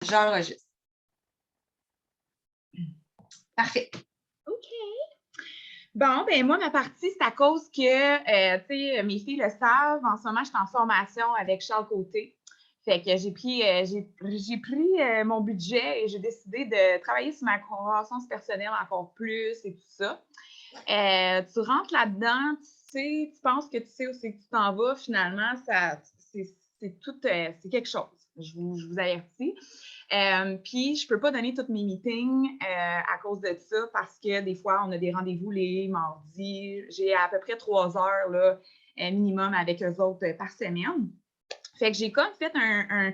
J'enregistre. Parfait. OK. Bon, ben moi, ma partie, c'est à cause que, tu sais, mes filles le savent. En ce moment, je suis en formation avec Charles Côté. Fait que j'ai pris mon budget et j'ai décidé de travailler sur ma croissance personnelle encore plus et tout ça. Tu rentres là-dedans, tu penses que tu sais où c'est que tu t'en vas. Finalement, c'est quelque chose. Je vous avertis. Puis, je ne peux pas donner tous mes meetings à cause de ça parce que des fois, on a des rendez-vous les mardis. J'ai à peu près 3 heures là, minimum avec eux autres par semaine. Fait que j'ai comme fait un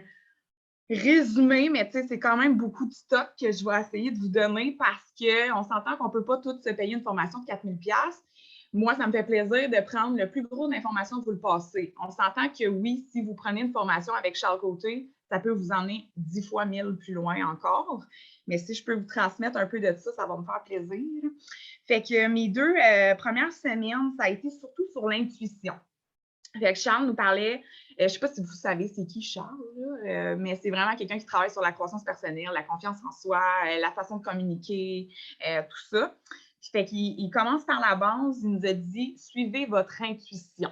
résumé, mais tu sais, c'est quand même beaucoup de stock que je vais essayer de vous donner parce qu'on s'entend qu'on ne peut pas tous se payer une formation de 4 000 $. Moi, ça me fait plaisir de prendre le plus gros d'informations de vous le passer. On s'entend que oui, si vous prenez une formation avec Charles Côté, ça peut vous emmener 10 fois 1000 plus loin encore. Mais si je peux vous transmettre un peu de ça, ça va me faire plaisir. Fait que mes 2 premières semaines, ça a été surtout sur l'intuition. Fait que Charles nous parlait, je ne sais pas si vous savez c'est qui Charles, là, mais c'est vraiment quelqu'un qui travaille sur la croissance personnelle, la confiance en soi, la façon de communiquer, tout ça. Fait qu'il commence par la base, il nous a dit « Suivez votre intuition ».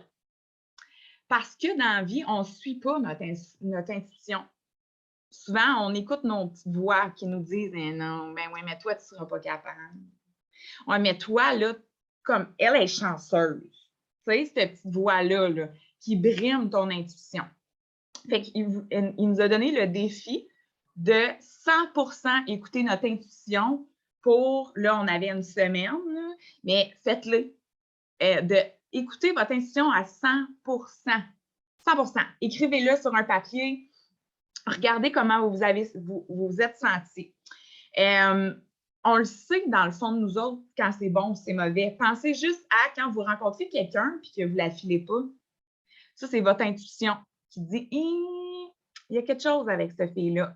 Parce que dans la vie, on ne suit pas notre intuition. Souvent, on écoute nos petites voix qui nous disent eh « Non, ben oui, mais toi, tu ne seras pas capable. » Ouais, mais toi, là, comme elle est chanceuse. Tu sais, cette petite voix-là là, qui brime ton intuition. Fait qu'il nous a donné le défi de 100% écouter notre intuition pour, là, on avait une semaine, là, mais faites-le. De écouter votre intuition à 100%. 100%. Écrivez-le sur un papier. Regardez comment vous êtes senti. On le sait dans le fond de nous autres quand c'est bon ou c'est mauvais. Pensez juste à quand vous rencontrez quelqu'un et que vous ne la filez pas. Ça, c'est votre intuition qui dit il y a quelque chose avec cette fille-là.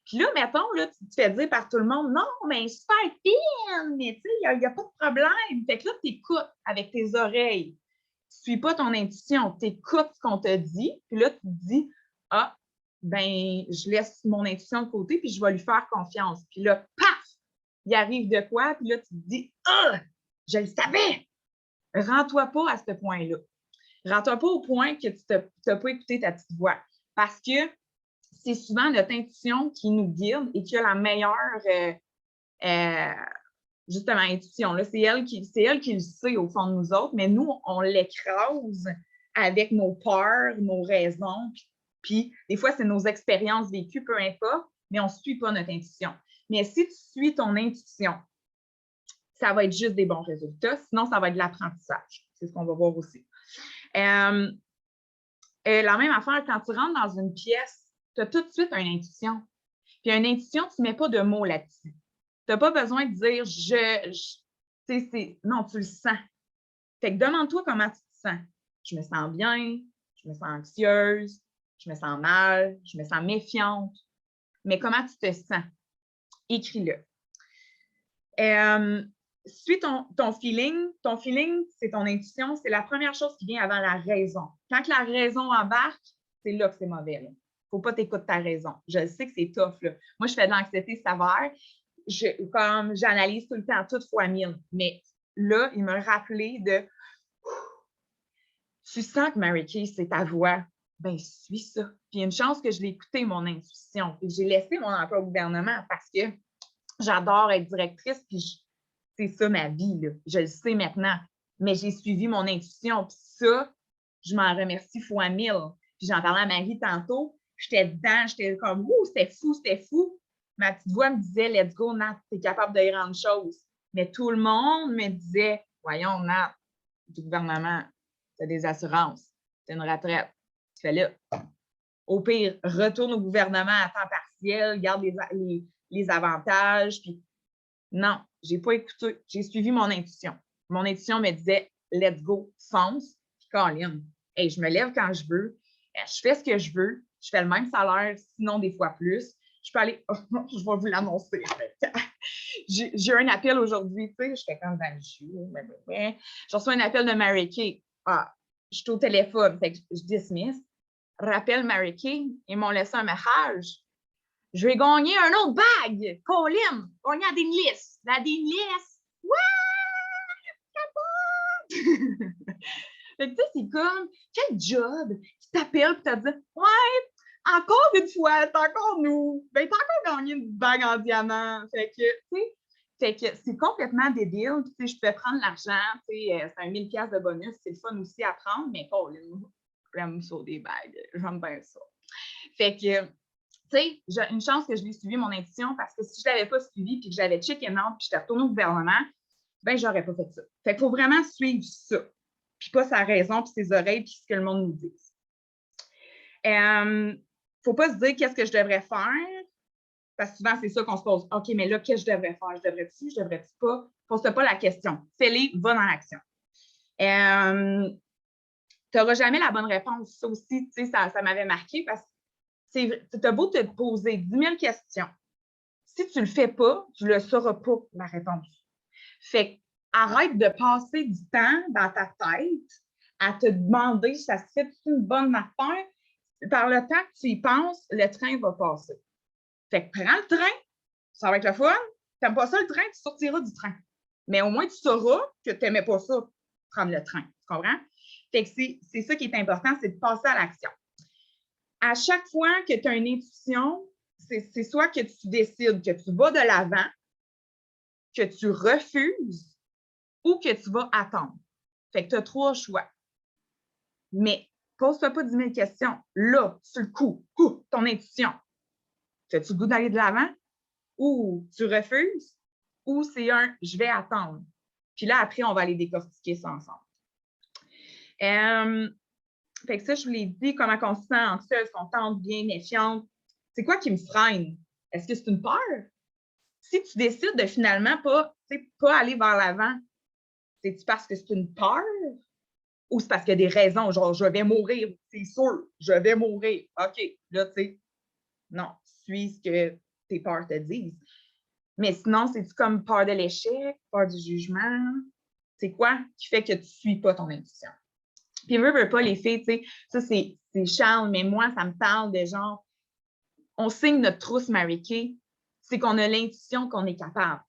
Puis là, mettons, là, tu te fais dire par tout le monde non, mais super fine, mais tu sais, il n'y a pas de problème. Fait que là, tu écoutes avec tes oreilles. Tu ne suis pas ton intuition, tu écoutes ce qu'on te dit, puis là, tu te dis ah, ben, je laisse mon intuition de côté, puis je vais lui faire confiance. Puis là, paf! Il arrive de quoi, puis là, tu te dis ah, je le savais! Rends-toi pas à ce point-là. Rends-toi pas au point que tu n'as pas écouté ta petite voix. Parce que c'est souvent notre intuition qui nous guide et qui a la meilleure, justement, intuition. C'est elle qui le sait au fond de nous autres, mais nous, on l'écrase avec nos peurs, nos raisons. Puis, des fois, c'est nos expériences vécues, peu importe, mais on ne suit pas notre intuition. Mais si tu suis ton intuition, ça va être juste des bons résultats. Sinon, ça va être de l'apprentissage. C'est ce qu'on va voir aussi. La même affaire, quand tu rentres dans une pièce, tu as tout de suite une intuition. Puis une intuition, tu ne mets pas de mots là-dessus. Tu n'as pas besoin de dire non, tu le sens. Fait que demande-toi comment tu te sens. Je me sens bien, je me sens anxieuse, je me sens mal, je me sens méfiante. Mais comment tu te sens? Écris-le. Suis ton feeling. Ton feeling, c'est ton intuition. C'est la première chose qui vient avant la raison. Quand la raison embarque, c'est là que c'est mauvais. Il ne faut pas t'écouter ta raison. Je sais que c'est tough. Là. Moi, je fais de l'anxiété sévère. Comme j'analyse tout le temps, tout fois 1000. Mais là, il me rappelait de tu sens que Mary Kay, c'est ta voix. Ben, suis ça. Puis, une chance que je l'ai écouté, mon intuition. Puis, j'ai laissé mon emploi au gouvernement parce que j'adore être directrice, puis c'est ça ma vie, là. Je le sais maintenant. Mais j'ai suivi mon intuition, puis ça, je m'en remercie fois 1000. Puis j'en parlais à Marie tantôt, j'étais dedans, j'étais comme, ouh, c'était fou, c'était fou. Ma petite voix me disait, let's go, Nat, t'es capable de grandes choses. Mais tout le monde me disait, voyons, Nat, du gouvernement, t'as des assurances, t'as une retraite, tu fais là. Au pire, retourne au gouvernement à temps partiel, garde les avantages. Puis non, je n'ai pas écouté. J'ai suivi mon intuition. Mon intuition me disait let's go, fonce. Puis Colin, hey, je me lève quand je veux, je fais ce que je veux, je fais le même salaire, sinon des fois plus. Je peux aller, je vais vous l'annoncer. J'ai eu un appel aujourd'hui, tu sais, je fais comme dans le jus. Je reçois un appel de Mary Kay. Ah, je suis au téléphone, fait que je dismiss. Rappelle Mary Kay, ils m'ont laissé un message. Je vais gagner un autre bague! Colin! Gagner la Dingless! La Dingless! Ouais! Fait que tu sais, c'est comme, quel job qui t'appelle et te dit ouais, encore une fois, c'est encore nous. Ben, t'as encore gagné une bague en diamant. Fait que, tu sais, c'est complètement débile. Tu sais, je peux prendre l'argent, tu sais, c'est un 1000$ de bonus, c'est le fun aussi à prendre, mais Colin, j'aime ça des bagues. J'aime bien ça. Fait que, tu sais, j'ai une chance que je l'ai suivi, mon intuition, parce que si je ne l'avais pas suivi puis que j'avais checké out puis j'étais retournée au gouvernement, ben, j'aurais pas fait ça. Fait qu'il faut vraiment suivre ça. Puis pas sa raison, puis ses oreilles, puis ce que le monde nous dit. Faut pas se dire qu'est-ce que je devrais faire, parce que souvent, c'est ça qu'on se pose. OK, mais là, qu'est-ce que je devrais faire? Je devrais-tu? Je devrais-tu pas? Pose-toi pas la question. Fais-les, va dans l'action. Tu n'auras jamais la bonne réponse. Ça aussi, tu sais, ça m'avait marqué parce que tu as beau te poser 10 000 questions. Si tu ne le fais pas, tu ne le sauras pas, la réponse. Fait que arrête de passer du temps dans ta tête à te demander si ça se fait une bonne affaire. Par le temps que tu y penses, le train va passer. Fait que prends le train, ça va être le fun. Tu n'aimes pas ça, le train, tu sortiras du train. Mais au moins, tu sauras que tu n'aimais pas ça, prendre le train. Tu comprends? Fait que c'est ça qui est important, c'est de passer à l'action. À chaque fois que tu as une intuition, c'est soit que tu décides que tu vas de l'avant, que tu refuses ou que tu vas attendre. Fait que tu as 3 choix. Mais pose-toi pas 10 000 questions. Là, sur le coup, ton intuition. As-tu le goût d'aller de l'avant? Ou tu refuses? Ou c'est un « je vais attendre ». Puis là, après, on va aller décortiquer ça ensemble. Fait que ça, je vous l'ai dit, comment on se sent anxieuse, contente, bien, méfiante. C'est quoi qui me freine? Est-ce que c'est une peur? Si tu décides de finalement pas aller vers l'avant, c'est-tu parce que c'est une peur? Ou c'est parce qu'il y a des raisons, genre je vais mourir, c'est sûr, je vais mourir. OK, là, tu sais, non, suis ce que tes peurs te disent. Mais sinon, c'est-tu comme peur de l'échec, peur du jugement? C'est quoi qui fait que tu ne suis pas ton intuition? Puis, veux pas, les filles, tu sais, ça, c'est Charles, mais moi, ça me parle de genre, on signe notre trousse Mary Kay, c'est qu'on a l'intuition qu'on est capable.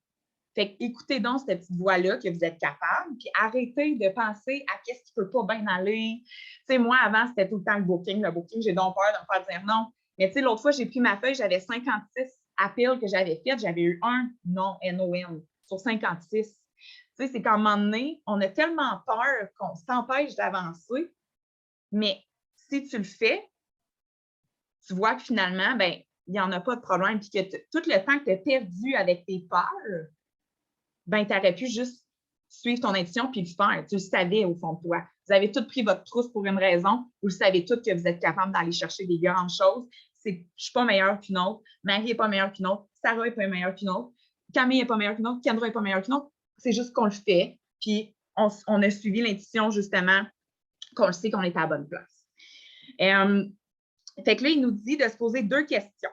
Fait écoutez donc cette petite voix-là que vous êtes capable, puis arrêtez de penser à qu'est-ce qui peut pas bien aller. Tu sais, moi, avant, c'était tout le temps le booking. Le booking, j'ai donc peur de me faire dire non. Mais tu sais, l'autre fois, j'ai pris ma feuille, j'avais 56 appels que j'avais faits. J'avais eu un non, NON, sur 56. Tu sais, c'est qu'à un moment donné, on a tellement peur qu'on s'empêche d'avancer. Mais si tu le fais, tu vois que finalement, ben, il n'y en a pas de problème. Puis que tout le temps que tu as perdu avec tes peurs, ben, tu aurais pu juste suivre ton intuition puis le faire. Tu le savais au fond de toi. Vous avez tous pris votre trousse pour une raison. Vous le savez tous que vous êtes capable d'aller chercher des grandes choses. Je ne suis pas meilleure qu'une autre. Marie n'est pas meilleure qu'une autre. Sarah n'est pas meilleure qu'une autre. Camille n'est pas meilleure qu'une autre. Kendra n'est pas meilleure qu'une autre. C'est juste qu'on le fait. Puis, on a suivi l'intuition, justement, qu'on sait qu'on est à la bonne place. Fait que là, il nous dit de se poser 2 questions.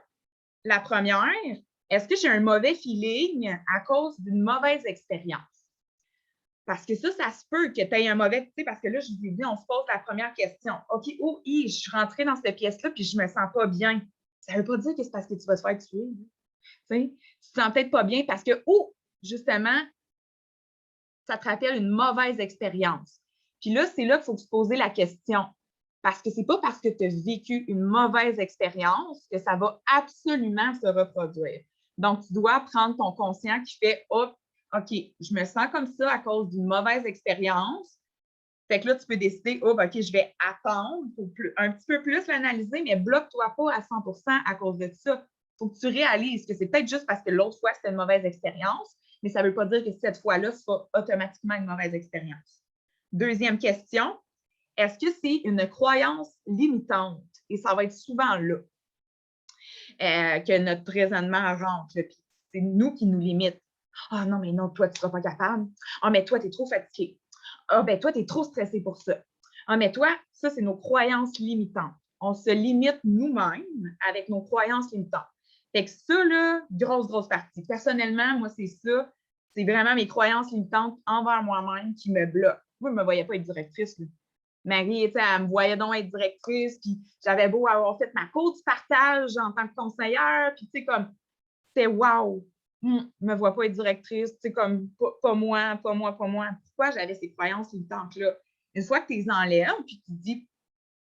La première, est-ce que j'ai un mauvais feeling à cause d'une mauvaise expérience? Parce que ça se peut que tu aies un mauvais, tu sais, parce que là, je vous ai dit, on se pose la première question. OK, je suis rentrée dans cette pièce-là, puis je me sens pas bien. Ça ne veut pas dire que c'est parce que tu vas te faire tuer. Tu te sens peut-être pas bien parce que, justement, ça te rappelle une mauvaise expérience. Puis là, c'est là qu'il faut se poser la question. Parce que ce n'est pas parce que tu as vécu une mauvaise expérience que ça va absolument se reproduire. Donc, tu dois prendre ton conscient qui fait OK, je me sens comme ça à cause d'une mauvaise expérience. Fait que là, tu peux décider OK, je vais attendre pour un petit peu plus l'analyser, mais bloque-toi pas à 100% à cause de ça. Il faut que tu réalises que c'est peut-être juste parce que l'autre fois, c'était une mauvaise expérience, mais ça ne veut pas dire que cette fois-là, ce sera automatiquement une mauvaise expérience. Deuxième question. Est-ce que c'est une croyance limitante? Et ça va être souvent là que notre raisonnement rentre. Puis c'est nous qui nous limite. Ah non, mais non, toi, tu ne seras pas capable. Ah, mais toi, tu es trop fatigué. Ah, ben toi, tu es trop stressé pour ça. Ah, mais toi, ça, c'est nos croyances limitantes. On se limite nous-mêmes avec nos croyances limitantes. Fait que ça, là, grosse partie. Personnellement, moi, c'est ça. C'est vraiment mes croyances limitantes envers moi-même qui me bloquent. Moi, je ne me voyais pas être directrice. Là. Marie, tu sais, elle me voyait donc être directrice, puis j'avais beau avoir fait ma cour du partage en tant que conseillère, puis tu sais, comme, c'était wow, me vois pas être directrice, tu sais, comme, pas moi, pas moi, pas moi. Pourquoi j'avais ces croyances limitantes-là? Une fois que tu les enlèves, puis tu te dis,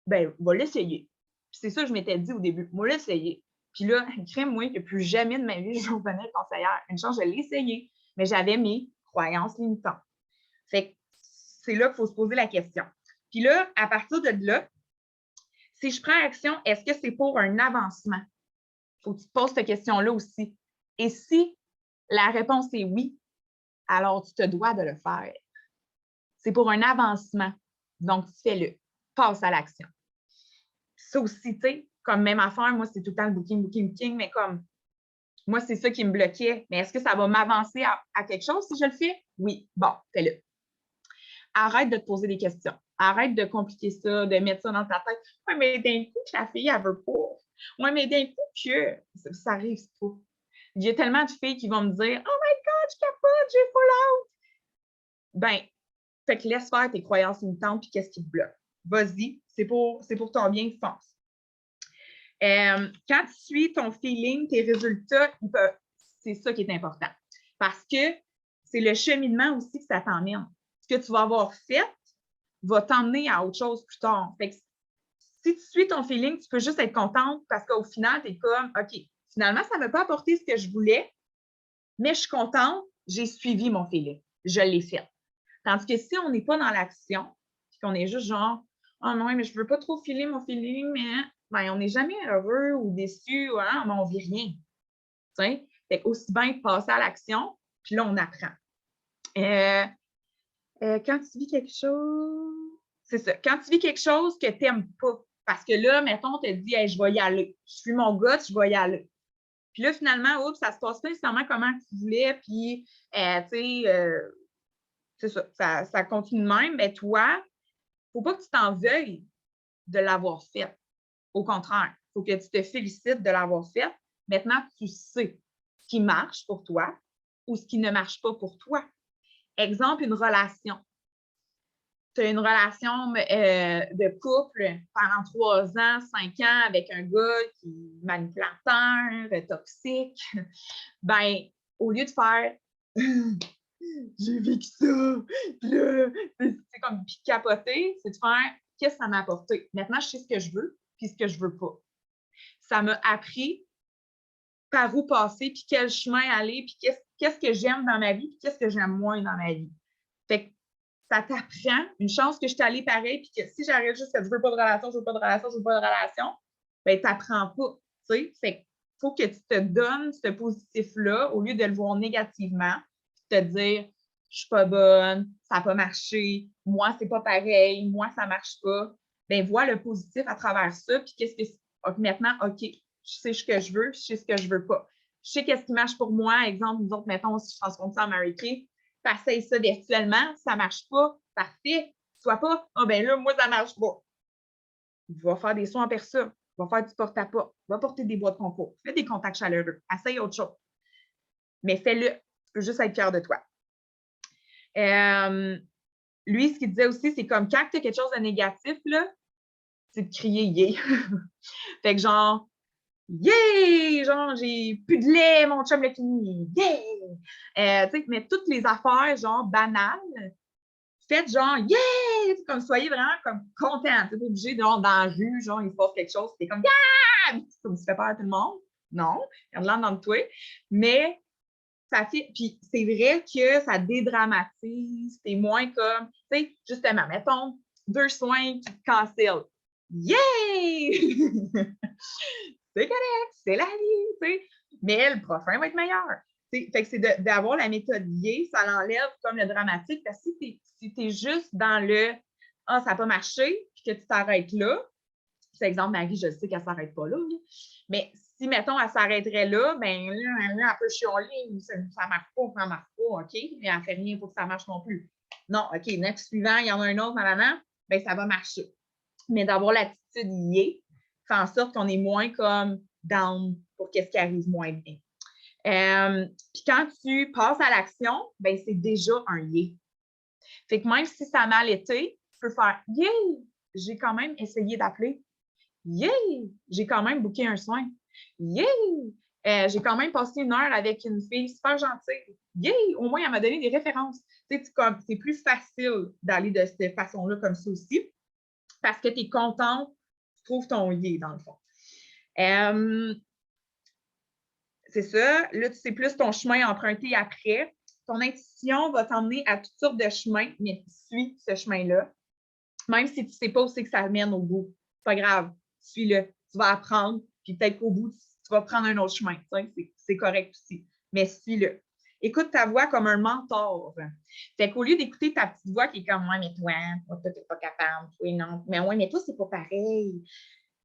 ben, va l'essayer. Puis c'est ça que je m'étais dit au début, moi l'essayer. Puis là, crée-moi que plus jamais de ma vie, je revenais conseillère. Une chance, je l'ai essayé, mais j'avais mes croyances limitantes. Fait que c'est là qu'il faut se poser la question. Puis là, à partir de là, si je prends action, est-ce que c'est pour un avancement? Il faut que tu te poses cette question-là aussi. Et si la réponse est oui, alors tu te dois de le faire. C'est pour un avancement. Donc, fais-le. Passe à l'action. Ça aussi, tu sais, comme même affaire, moi, c'est tout le temps le booking, mais comme moi, c'est ça qui me bloquait. Mais est-ce que ça va m'avancer à quelque chose si je le fais? Oui. Bon, fais-le. Arrête de te poser des questions. Arrête de compliquer ça, de mettre ça dans ta tête. Oui, mais d'un coup, que la fille, elle veut pas. Oui, mais d'un coup, que ça arrive pas. Il y a tellement de filles qui vont me dire Oh my God, je capote, j'ai full out. Ben, fait que laisse faire tes croyances limitantes puis qu'est-ce qui te bloque. Vas-y, c'est pour ton bien, fonce. Quand tu suis ton feeling, tes résultats, c'est ça qui est important. Parce que c'est le cheminement aussi que ça t'emmène. Ce que tu vas avoir fait va t'emmener à autre chose plus tard. Fait que si tu suis ton feeling, tu peux juste être contente parce qu'au final, tu es comme, OK, finalement, ça ne m'a pas apporté ce que je voulais, mais je suis contente, j'ai suivi mon feeling. Je l'ai fait. Tandis que si on n'est pas dans l'action, puis qu'on est juste genre, oh non, mais je ne veux pas trop filer mon feeling, mais ben, on n'est jamais heureux ou déçu, hein, mais on ne vit rien. T'sais? Fait aussi bien passer à l'action, puis là, on apprend. Quand tu vis quelque chose, c'est ça. Quand tu vis quelque chose que tu n'aimes pas, parce que là, mettons, tu te dis, hey, je vais y aller. Je suis mon gars, je vais y aller. Puis là, finalement, oups, ça se passe pas nécessairement comment tu voulais, puis, tu sais, c'est ça, ça continue de même. Mais toi, il ne faut pas que tu t'en veuilles de l'avoir fait. Au contraire, il faut que tu te félicites de l'avoir fait. Maintenant, tu sais ce qui marche pour toi ou ce qui ne marche pas pour toi. Exemple, une relation. Tu as une relation de couple pendant 3 ans, 5 ans avec un gars qui est manipulateur, toxique. Ben, au lieu de faire j'ai vécu ça, puis là, c'est comme capoter, c'est de faire qu'est-ce que ça m'a apporté. Maintenant, je sais ce que je veux, puis ce que je veux pas. Ça m'a appris par où passer, puis quel chemin aller, puis qu'est-ce que j'aime dans ma vie, puis qu'est-ce que j'aime moins dans ma vie. Fait que ça t'apprend, une chance que je suis allée pareil, puis que si j'arrête juste que je veux pas de relation, je veux pas de relation, je veux pas de relation, ben t'apprends pas, tu sais. Fait qu'il faut que tu te donnes ce positif-là, au lieu de le voir négativement, te dire je suis pas bonne, ça n'a pas marché, moi, c'est pas pareil, moi, ça marche pas. Ben vois le positif à travers ça, puis qu'est-ce que maintenant, OK, je sais ce que je veux, je sais ce que je veux pas. Je sais qu'est-ce qui marche pour moi. Exemple, nous autres, mettons, si je transforme ça en Mary Kay, t'essayes ça virtuellement, ça marche pas, parfait. Sois pas, ah ben là, moi, ça marche pas. Va faire des soins en personne, va faire du porte-à-porte, va porter des bois de concours, fais des contacts chaleureux, essaye autre chose. Mais fais-le, tu peux juste être fier de toi. Lui, ce qu'il disait aussi, c'est comme quand tu as quelque chose de négatif, là, c'est de crier yeah. Fait que genre, yeah! Genre, j'ai plus de lait, mon chum l'a fini. Yeah! Tu sais, mais toutes les affaires, genre, banales, faites genre, yeah! Comme soyez vraiment comme content. Tu n'es pas obligé, genre, dans la rue, genre, il se passe quelque chose, c'est comme, yeah! Comme tu fais peur à tout le monde. Non, regarde-le dans le toi. Mais ça fait, puis c'est vrai que ça dédramatise, c'est moins comme, tu sais, justement, mettons, 2 soins qui te cancellent. Yay! C'est correct, c'est la vie, tu sais. Mais le prochain va être meilleur. T'sais, fait que c'est d'avoir la méthode liée, ça l'enlève comme le dramatique, parce que si tu es juste dans le « Ah, ça n'a pas marché », puis que tu t'arrêtes là, c'est exemple, Marie, je sais qu'elle ne s'arrête pas là, mais si, mettons, elle s'arrêterait là, bien là, elle peut chialer, ça ne marche pas, OK? Et elle ne fait rien pour que ça marche non plus. Non, OK, next suivant, il y en a un autre, maintenant, bien, ça va marcher. Mais d'avoir l'attitude liée fait en sorte qu'on est moins comme down pour qu'est-ce qui arrive moins bien. Puis quand tu passes à l'action, ben c'est déjà un yeah. Fait que même si ça a mal été, tu peux faire yeah, j'ai quand même essayé d'appeler. Yeah! J'ai quand même booké un soin. Yeah! J'ai quand même passé 1 heure avec une fille super gentille. Yeah! Au moins, elle m'a donné des références. Tu sais, c'est plus facile d'aller de cette façon-là comme ça aussi parce que tu es contente, tu trouves ton yeah dans le fond. C'est ça. Là, tu sais plus ton chemin emprunté après. Ton intuition va t'emmener à toutes sortes de chemins, mais tu suis ce chemin-là. Même si tu ne sais pas où c'est que ça mène au bout. C'est pas grave. Suis-le. Tu vas apprendre, puis peut-être qu'au bout, tu vas prendre un autre chemin. C'est correct aussi. Mais suis-le. Écoute ta voix comme un mentor. Fait qu'au lieu d'écouter ta petite voix qui est comme « Ouais, mais toi, tu n'es pas capable. Oui, non. Mais ouais, mais toi, c'est pas pareil. »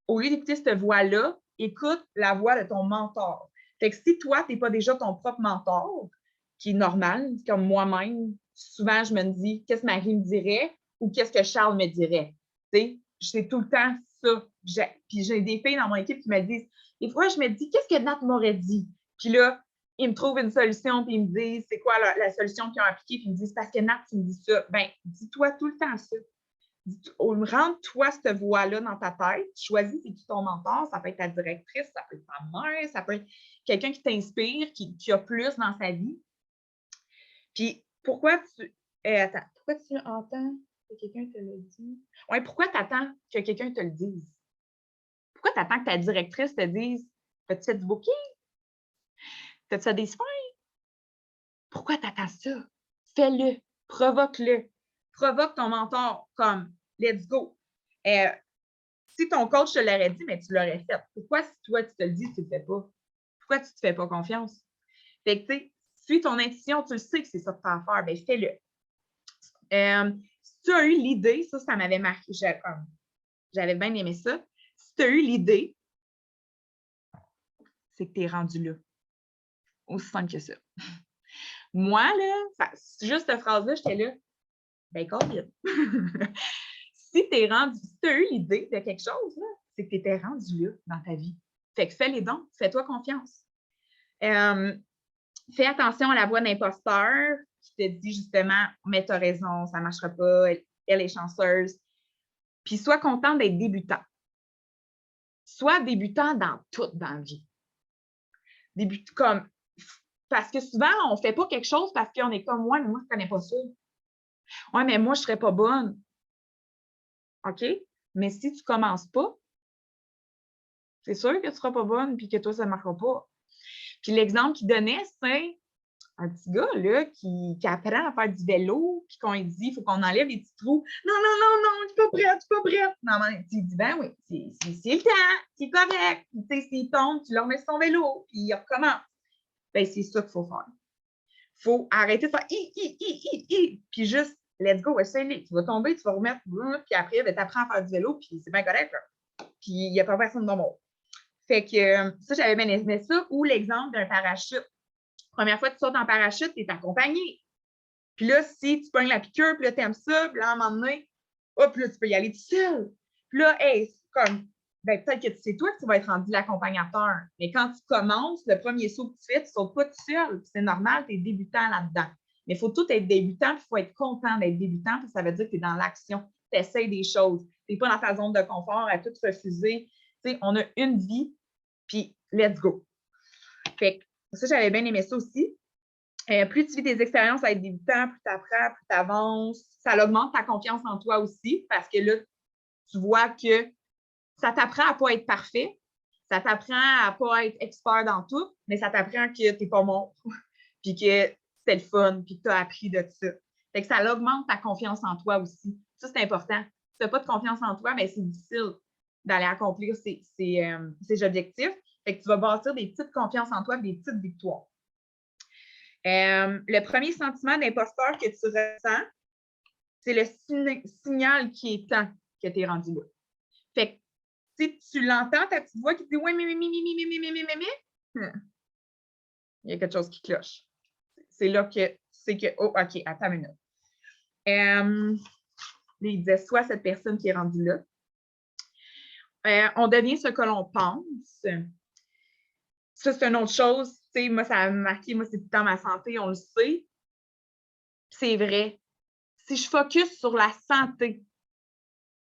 Au lieu d'écouter cette voix-là, écoute la voix de ton mentor. Fait que si toi, tu n'es pas déjà ton propre mentor, qui est normal, comme moi-même, souvent, je me dis « Qu'est-ce que Marie me dirait? » ou « Qu'est-ce que Charles me dirait? » Tu sais, c'est tout le temps ça. Puis j'ai des filles dans mon équipe qui me disent, des fois, je me dis, qu'est-ce que Nat m'aurait dit? Puis là, ils me trouvent une solution, puis ils me disent, c'est quoi la solution qu'ils ont appliquée? Puis ils me disent, parce que Nat, tu me dis ça. Ben, dis-toi tout le temps ça. Rentre-toi cette voix-là dans ta tête. Choisis c'est qui ton mentor. Ça peut être ta directrice, ça peut être ta mère, ça peut être quelqu'un qui t'inspire, qui a plus dans sa vie. Puis pourquoi tu entends que quelqu'un te le dise? Oui, pourquoi tu attends que quelqu'un te le dise? Pourquoi tu attends que ta directrice te dise as-tu fait du booking? As-tu fait des soins? Pourquoi tu attends ça? Fais-le, provoque-le. Provoque ton mentor comme let's go. Si ton coach te l'aurait dit, mais tu l'aurais fait. Pourquoi si toi tu te le dis, tu ne le fais pas? Pourquoi tu ne te fais pas confiance? Fait que tu sais, suis ton intuition, tu le sais que c'est ça que tu as à faire, bien fais-le. Si tu as eu l'idée, ça m'avait marqué, j'avais bien aimé ça. Si tu as eu l'idée, c'est que tu es rendu là. Aussi simple que ça. Moi, là, juste cette phrase-là, j'étais là, ben, COVID. Si tu as eu l'idée de quelque chose, c'est que tu étais rendu là dans ta vie. Fait que fais les dons, fais-toi confiance. Fais attention à la voix d'imposteur qui te dit justement, mais tu as raison, ça ne marchera pas, elle est chanceuse. Puis sois content d'être débutant. Sois débutant dans tout dans la vie. Parce que souvent, on ne fait pas quelque chose parce qu'on est comme moi, mais moi, je ne connais pas ça. Ouais, mais moi, je ne serais pas bonne. OK? Mais si tu ne commences pas, c'est sûr que tu ne seras pas bonne puis que toi, ça ne marchera pas. Puis l'exemple qu'il donnait, c'est un petit gars là, qui apprend à faire du vélo, puis qu'on lui dit il faut qu'on enlève les petits trous. Non, non, non, non, je ne suis pas prête, je ne suis pas prête. Non, mais tu dis ben oui, c'est le temps, c'est correct. Tu sais, s'il tombe, tu le remets sur ton vélo, puis il recommence. Ben, c'est ça qu'il faut faire. Il faut arrêter de faire puis juste let's go, essaye-les. Tu vas tomber, tu vas remettre, puis après, ben, tu apprends à faire du vélo, puis c'est bien correct. Là. Puis il n'y a pas personne dans le monde. Fait que ça, j'avais bien aimé ça. Ou l'exemple d'un parachute. Première fois que tu sautes en parachute, tu es accompagné. Puis là, si tu pognes la piqûre, puis là, tu aimes ça, puis là, à un moment donné, hop, là, tu peux y aller tout seul. Puis là, hey, c'est comme, ben, peut-être que c'est toi que tu vas être rendu l'accompagnateur. Mais quand tu commences, le premier saut que tu fais, tu ne sautes pas tout seul. C'est normal, tu es débutant là-dedans. Mais il faut tout être débutant, puis il faut être content d'être débutant, puis ça veut dire que tu es dans l'action. Tu essaies des choses. Tu n'es pas dans ta zone de confort à tout refuser. Tu sais, on a une vie, puis let's go. Fait que ça, j'avais bien aimé ça aussi. Plus tu vis des expériences à être débutant, plus tu apprends, plus tu avances. Ça augmente ta confiance en toi aussi parce que là, tu vois que ça t'apprend à ne pas être parfait, ça t'apprend à ne pas être expert dans tout, mais ça t'apprend que tu n'es pas monstre, puis que c'est le fun, puis que tu as appris de ça. Fait que ça augmente ta confiance en toi aussi. Ça, c'est important. Si tu n'as pas de confiance en toi, bien, c'est difficile d'aller accomplir ces objectifs. Fait que tu vas bâtir des petites confiances en toi, des petites victoires. Le premier sentiment d'imposteur que tu ressens, c'est le signal qui est temps que tu es rendu là. Fait que si tu l'entends, ta petite voix qui te dit « Oui, mais, il y a quelque chose qui cloche. » C'est là que c'est que, oh, OK, attends une minute. Il disait soit cette personne qui est rendue là. On devient ce que l'on pense. Ça, c'est une autre chose. Tu sais, moi, ça m'a marqué, moi, c'est tout le temps ma santé, on le sait. C'est vrai. Si je focus sur la santé,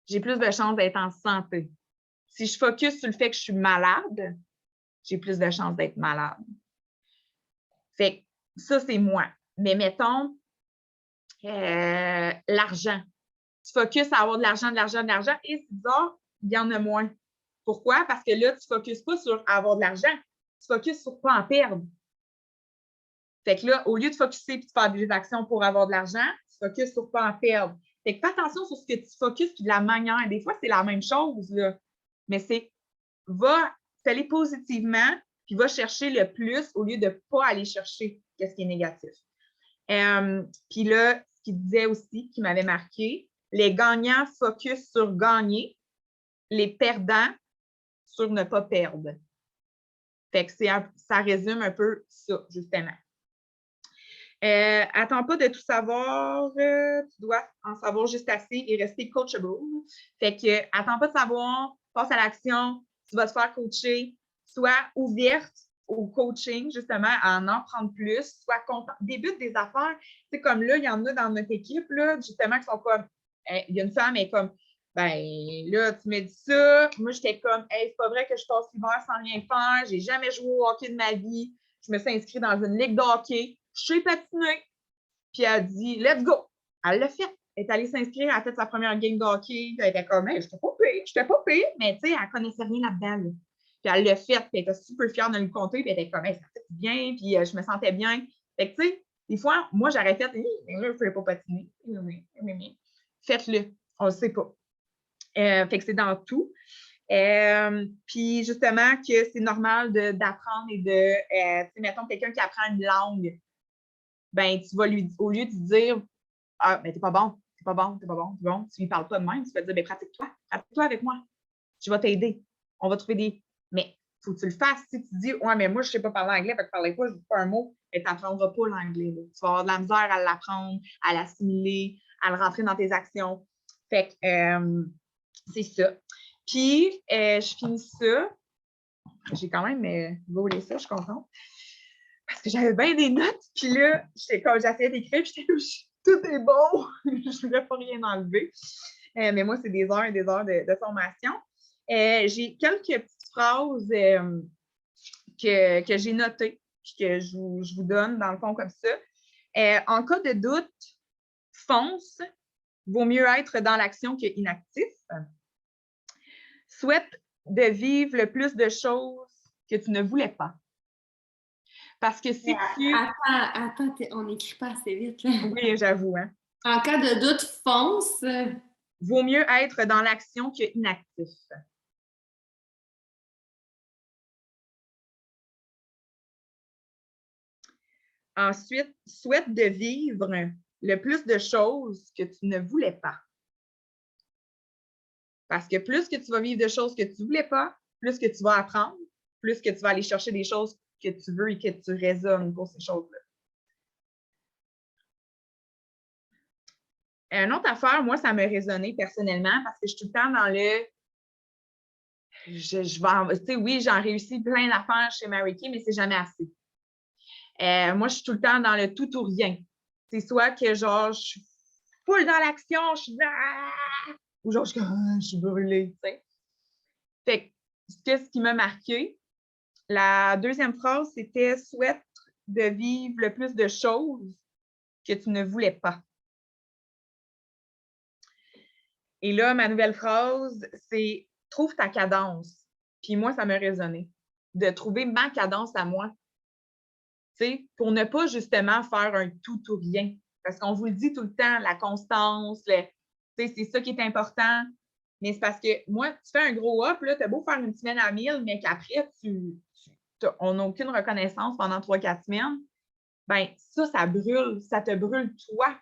j'ai plus de chances d'être en santé. Si je focus sur le fait que je suis malade, j'ai plus de chances d'être malade. Fait que ça, c'est moi. Mais mettons, l'argent. Tu focuses à avoir de l'argent, et c'est bizarre, il y en a moins. Pourquoi? Parce que là, tu ne focuses pas sur avoir de l'argent, tu focuses sur ne pas en perdre. Fait que là, au lieu de focuser et de faire des actions pour avoir de l'argent, tu focuses sur ne pas en perdre. Fait que fais attention sur ce que tu focuses puis de la manière. Des fois, c'est la même chose, là. Mais c'est fais-les positivement, puis va chercher le plus au lieu de ne pas aller chercher ce qui est négatif. Puis là, ce qu'il disait aussi, qui m'avait marqué, les gagnants focus sur gagner, les perdants sur ne pas perdre. Fait que ça résume un peu ça, justement. Attends pas de tout savoir, tu dois en savoir juste assez et rester coachable. Fait que attends pas de savoir, passe à l'action, tu vas te faire coacher, sois ouverte au coaching, justement, à en apprendre plus, sois content, débute des affaires. C'est comme là, il y en a dans notre équipe, là, justement, qui sont comme, il y a une femme, elle est comme, ben là, tu me dis ça. Moi, j'étais comme, hey, c'est pas vrai que je passe l'hiver sans rien faire, j'ai jamais joué au hockey de ma vie. Je me suis inscrite dans une ligue de hockey. Je sais patiner. Puis elle a dit, let's go. Elle l'a fait. Elle est allée s'inscrire, elle a fait sa première game de hockey. Puis elle était comme, hey, je t'ai pas payé. Mais tu sais, elle connaissait rien là-dedans. Là. Puis elle l'a fait. Puis elle était super fière de le compter. Puis elle était comme, hey, ça fait bien. Puis je me sentais bien. Fait que tu sais, des fois, moi, j'aurais fait, je ne pouvais pas patiner. Faites-le. On ne le sait pas. Fait que c'est dans tout. Puis justement, que c'est normal d'apprendre et tu sais, mettons quelqu'un qui apprend une langue, ben tu vas lui, au lieu de dire, ah, ben t'es pas bon, tu lui parles pas de même, tu vas dire, ben pratique-toi avec moi, je vais t'aider, on va trouver des. Mais il faut que tu le fasses. Si tu dis, ouais, mais moi, je sais pas parler anglais, fait que parlez pas, je dis pas un mot, et tu n'apprendras pas l'anglais. Tu vas avoir de la misère à l'apprendre, à l'assimiler, à le rentrer dans tes actions. Fait que c'est ça. Puis, je finis ça. J'ai quand même volé ça, je suis contente. Parce que j'avais bien des notes. Puis là, j'essayais d'écrire, puis j'étais tout est bon. Je ne voulais pas rien enlever. Mais moi, c'est des heures et des heures de formation. J'ai quelques petites phrases que j'ai notées, puis que je vous donne, dans le fond, comme ça. En cas de doute, fonce. Vaut mieux être dans l'action qu'inactif. Souhaite de vivre le plus de choses que tu ne voulais pas. Parce que si tu... Attends, on n'écrit pas assez vite. Là. Oui, j'avoue. Hein? En cas de doute, fonce. Vaut mieux être dans l'action qu'inactif. Ensuite, souhaite de vivre le plus de choses que tu ne voulais pas. Parce que plus que tu vas vivre de choses que tu ne voulais pas, plus que tu vas apprendre, plus que tu vas aller chercher des choses que tu veux et que tu raisonnes pour ces choses-là. Une autre affaire, moi, ça m'a résonné personnellement parce que je suis tout le temps dans le... Tu sais, oui, j'en réussis plein d'affaires chez Mary Kay, mais c'est jamais assez. Moi, je suis tout le temps dans le tout ou rien. C'est soit que, genre, je suis full dans l'action, je suis ou genre, je suis brûlée, tu sais. Fait que, ce qui m'a marqué, la deuxième phrase, c'était « Souhaite de vivre le plus de choses que tu ne voulais pas ». Et là, ma nouvelle phrase, c'est « Trouve ta cadence ». Puis moi, ça m'a résonné. De trouver ma cadence à moi. Tu sais, pour ne pas justement faire un tout ou rien. Parce qu'on vous le dit tout le temps, la constance, c'est ça qui est important. Mais c'est parce que moi, tu fais un gros up, tu as beau faire une semaine à 1000, mais qu'après, on n'a aucune reconnaissance pendant 3-4 semaines, ben ça brûle. Ça te brûle toi.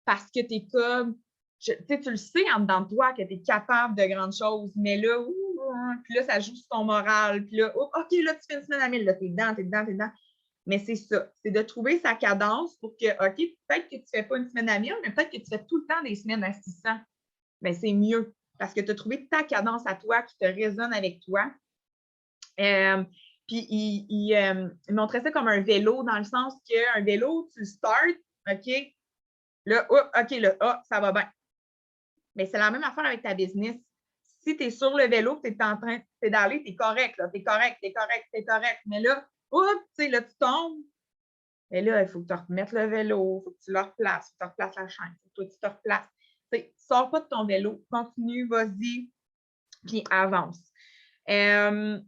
Parce que tu es comme, tu le sais en dedans de toi que tu es capable de grandes choses, mais là, puis là, ça joue sur ton moral. Puis là, OK, là, tu fais une semaine à 1000, là, t'es dedans. Mais c'est ça, c'est de trouver sa cadence pour que, OK, peut-être que tu ne fais pas une semaine à 1000, mais peut-être que tu fais tout le temps des semaines à 600. Bien, c'est mieux parce que tu as trouvé ta cadence à toi qui te résonne avec toi. Puis, il montrait ça comme un vélo dans le sens qu'un vélo, tu le startes, OK, là, OK, là, ça va bien. Mais c'est la même affaire avec ta business. Si tu es sur le vélo, tu es en train de pédaler, tu es correct, là. Tu es correct. Mais là, oups, tu sais, là, tu tombes. Et là, il faut que tu remettes le vélo, il faut que tu le replaces, il faut que tu replaces la chaîne, il faut que toi, tu te replaces. Tu sais, sors pas de ton vélo, continue, vas-y, puis avance. Il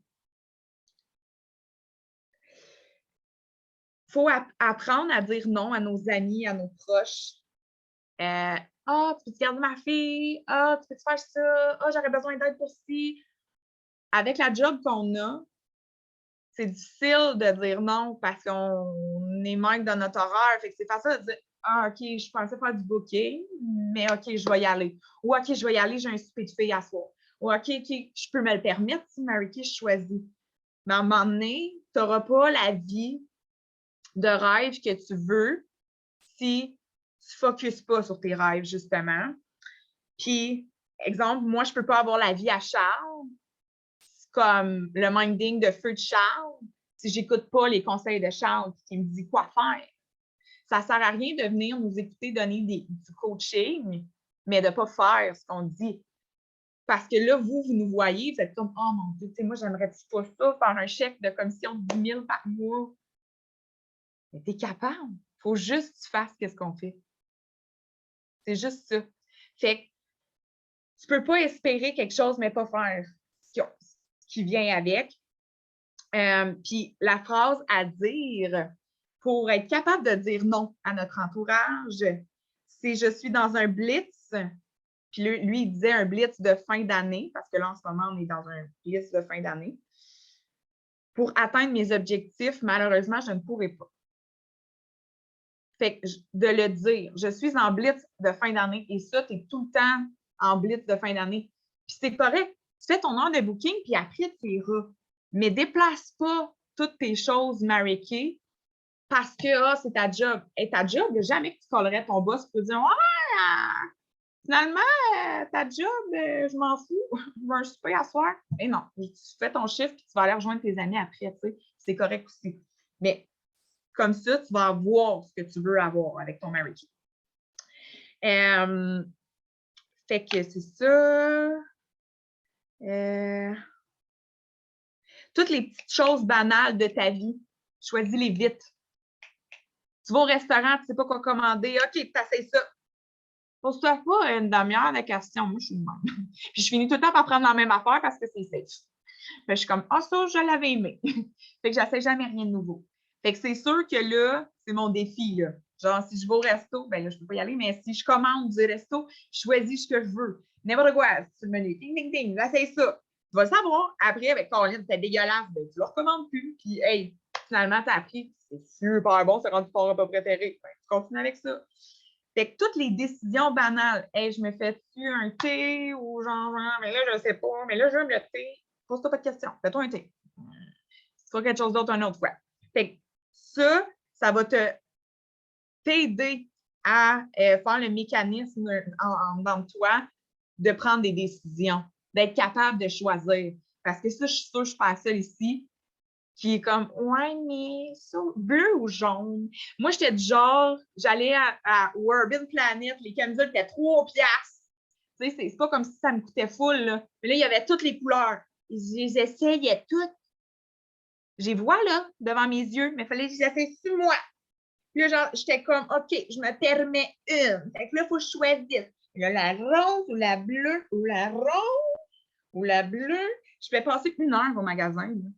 faut apprendre à dire non à nos amis, à nos proches. Tu peux-tu garder ma fille? Tu peux-tu faire ça? J'aurais besoin d'aide pour ci. Avec la job qu'on a, c'est difficile de dire non parce qu'on est maître de notre horaire. Fait que c'est facile de dire OK, je pensais faire du booking, mais OK, je vais y aller. Ou OK, je vais y aller, j'ai un souper de filles à soir. Ou OK, je peux me le permettre si Mary-Kay, je choisis. Mais à un moment donné, tu n'auras pas la vie de rêve que tu veux si tu ne focuses pas sur tes rêves, justement. Puis, exemple, moi, je ne peux pas avoir la vie à Charles, comme le minding de feu de Charles, si je n'écoute pas les conseils de Charles qui me dit quoi faire. Ça ne sert à rien de venir nous écouter donner du coaching, mais de ne pas faire ce qu'on dit. Parce que là, vous nous voyez, vous êtes comme « Oh mon Dieu, moi, j'aimerais pas ça, faire un chèque de commission de 10 000 par mois. » Mais tu es capable. Il faut juste que tu fasses ce qu'on fait. C'est juste ça. Fait que tu ne peux pas espérer quelque chose, mais pas faire ce qui vient avec. Puis la phrase à dire pour être capable de dire non à notre entourage, c'est « je suis dans un blitz ». Puis lui, il disait un blitz de fin d'année, parce que là, en ce moment, on est dans un blitz de fin d'année. Pour atteindre mes objectifs, malheureusement, je ne pourrai pas. Fait que de le dire, je suis en blitz de fin d'année, et ça, tu es tout le temps en blitz de fin d'année. Puis c'est correct, tu fais ton heure de booking, puis après, tu iras. Mais déplace pas toutes tes choses, Mary-Kay, parce que c'est ta job. Et ta job, jamais que tu collerais ton boss pour dire « Ouais, finalement, ta job, je m'en fous, je veux un souper à soir. » Mais non, tu fais ton chiffre, puis tu vas aller rejoindre tes amis après, tu sais, c'est correct aussi. Mais comme ça, tu vas avoir ce que tu veux avoir avec ton Mary-Kay. Fait que c'est ça. Toutes les petites choses banales de ta vie, choisis-les vite. Tu vas au restaurant, tu ne sais pas quoi commander. OK, tu essaies ça. Pose-toi pas une demi-heure de questions. Moi, je suis de même. Puis je finis tout le temps par prendre la même affaire parce que c'est safe. Fait que je suis comme, ça, je l'avais aimé. Fait que j'essaie jamais rien de nouveau. Fait que c'est sûr que là, c'est mon défi, là. Genre, si je vais au resto, ben là, je peux pas y aller, mais si je commande du resto, je choisis ce que je veux. N'importe quoi, c'est le menu. Ding, ding, ding, j'essaie ça. Tu vas le savoir. Après, avec Caroline, c'est dégueulasse. Ben, tu le recommandes plus. Puis, hey, finalement, tu as appris. C'est super bon, c'est rendu fort à peu préféré. Ben, tu continues avec ça. Fait que toutes les décisions banales, hey, je me fais-tu un thé ou genre, mais là, je sais pas, mais là, j'aime le thé. Pose-toi pas de questions. Fais-toi un thé. C'est pas quelque chose d'autre une autre fois. Fait que ça va t'aider à faire le mécanisme dans toi de prendre des décisions, d'être capable de choisir. Parce que ça, je suis sûre que je suis pas seule ici qui est comme, ouais, mais ça, bleu ou jaune? Moi, j'étais du genre, j'allais à Urban Planet, les camisoles étaient 3 piastres. Tu sais, c'est pas comme si ça me coûtait full, là. Mais là, il y avait toutes les couleurs. Je les essayais toutes. J'ai vois, là, devant mes yeux, mais il fallait que je les essaye sur moi. Puis là, genre, j'étais comme, OK, je me permets une. Fait que là, il faut que je choisisse. Là, la rose ou la bleue ou la rose ou la bleue. Je vais passer 1 heure au magasin, là.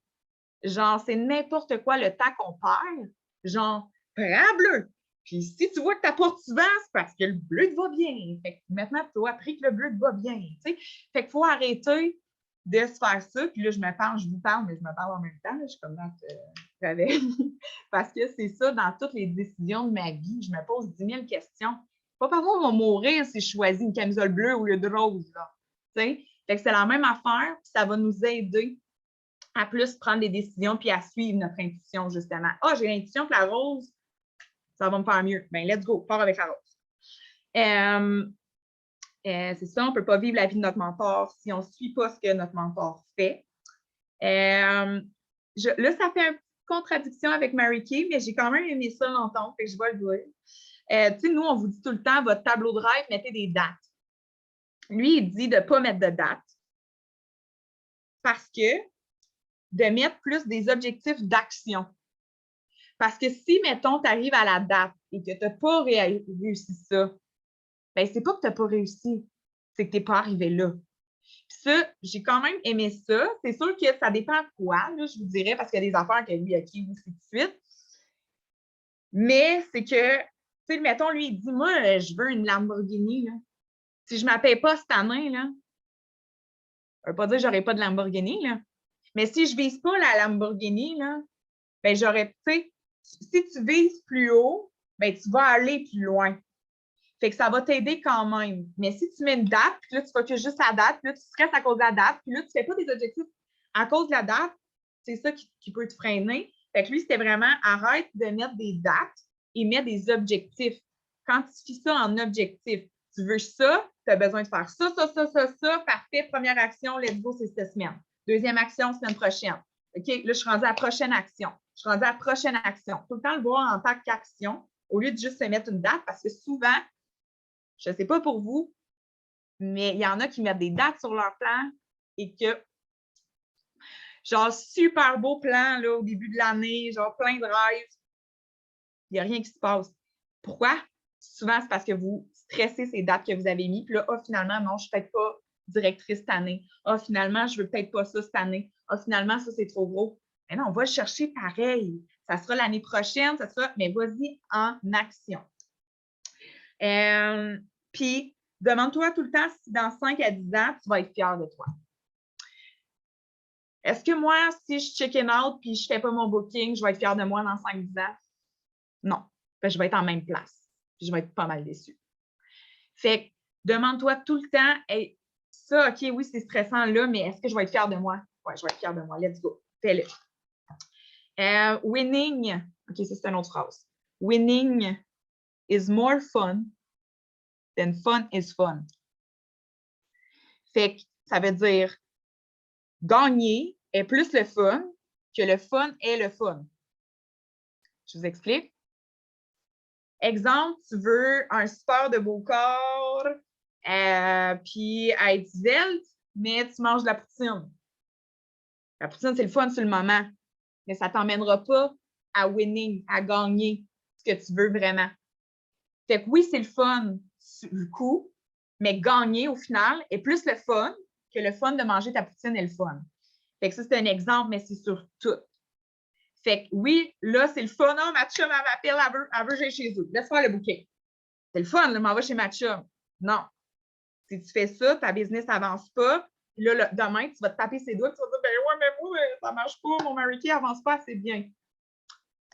Genre, c'est n'importe quoi le temps qu'on perd. Genre, prends bleu. Puis si tu vois que ta porte souvent, c'est parce que le bleu te va bien. Fait que maintenant, tu as appris que le bleu te va bien. T'sais? Fait qu'il faut arrêter de se faire ça. Puis là, je vous parle, mais je me parle en même temps. Là, je suis comme dans parce que c'est ça, dans toutes les décisions de ma vie, je me pose 10 000 questions. Pas parce qu'on va mourir si je choisis une camisole bleue au lieu de rose. Là. Fait que c'est la même affaire, puis ça va nous aider à plus prendre des décisions puis à suivre notre intuition, justement. J'ai l'intuition que la rose, ça va me faire mieux. Bien, let's go, part avec la rose. C'est ça, on ne peut pas vivre la vie de notre mentor si on ne suit pas ce que notre mentor fait. Là, ça fait une contradiction avec Mary-Kay, mais j'ai quand même aimé ça longtemps, fait que je vais le dire. Tu sais, nous, on vous dit tout le temps, votre tableau de rêve, mettez des dates. Lui, il dit de ne pas mettre de date parce que de mettre plus des objectifs d'action. Parce que si, mettons, tu arrives à la date et que tu n'as pas réussi ça, ben c'est pas que tu n'as pas réussi, c'est que tu n'es pas arrivé là. Puis ça, j'ai quand même aimé ça. C'est sûr que ça dépend de quoi, là, je vous dirais, parce qu'il y a des affaires que lui, OK, oui, c'est tout de suite. Mais c'est que, tu sais, mettons, lui, il dit, moi, je veux une Lamborghini, là. Si je ne m'appelle pas cette année, là, ça ne veut pas dire que je n'aurai pas de Lamborghini, là. Mais si je ne vise pas la Lamborghini, là, ben j'aurais, tu sais, si tu vises plus haut, ben tu vas aller plus loin. Fait que ça va t'aider quand même. Mais si tu mets une date, puis là, tu focuses juste à la date, puis là, tu stresses à cause de la date, puis là, tu ne fais pas des objectifs à cause de la date, c'est ça qui peut te freiner. Fait que lui, c'était vraiment arrête de mettre des dates et mets des objectifs. Quantifie ça en objectifs. Tu veux ça, tu as besoin de faire ça, ça, ça, ça, ça. Parfait, première action, let's go, c'est cette semaine. Deuxième action, semaine prochaine. OK, là, je suis rendue à la prochaine action. Je suis rendue à la prochaine action. Tout le temps le voir en tant qu'action, au lieu de juste se mettre une date, parce que souvent, je ne sais pas pour vous, mais il y en a qui mettent des dates sur leur plan et que, genre, super beau plan là, au début de l'année, genre plein de rêves, il n'y a rien qui se passe. Pourquoi? Souvent, c'est parce que vous stressez ces dates que vous avez mises, puis là, finalement, non, je ne suis peut-être pas directrice cette année. Finalement, je ne veux peut-être pas ça cette année. Finalement, ça, c'est trop gros. Mais non, on va le chercher pareil. Ça sera l'année prochaine, ça sera, mais vas-y en action. Puis, demande-toi tout le temps si dans 5 à 10 ans, tu vas être fier de toi. Est-ce que moi, si je chicken out puis je ne fais pas mon booking, je vais être fier de moi dans 5-10 ans? Non. Je vais être en même place. Puis je vais être pas mal déçue. Fait que demande-toi tout le temps, hey, ça, OK, oui, c'est stressant là, mais est-ce que je vais être fier de moi? Oui, je vais être fier de moi. Let's go. Fais-le. Winning. OK, ça, c'est une autre phrase. Winning is more fun than fun is fun. Fait que ça veut dire gagner est plus le fun que le fun est le fun. Je vous explique. Exemple, tu veux un super de beau corps, puis être svelte, mais tu manges de la poutine. La poutine, c'est le fun sur le moment, mais ça ne t'emmènera pas à winning, à gagner ce que tu veux vraiment. Fait que oui, c'est le fun sur le coup, mais gagner au final est plus le fun que le fun de manger ta poutine est le fun. Fait que ça, c'est un exemple, mais c'est sur tout. Fait que oui, là, c'est le fun. Non, ma chum, elle m'appelle, elle veut que j'aille chez eux. Laisse faire le bouquet. C'est le fun, là, m'en va chez ma chum. Non. Si tu fais ça, ta business n'avance pas. Puis là, demain, tu vas te taper ses doigts. Tu vas te dire, ben ouais, mais moi, ça marche pas. Mon Mary Kay n'avance pas assez bien.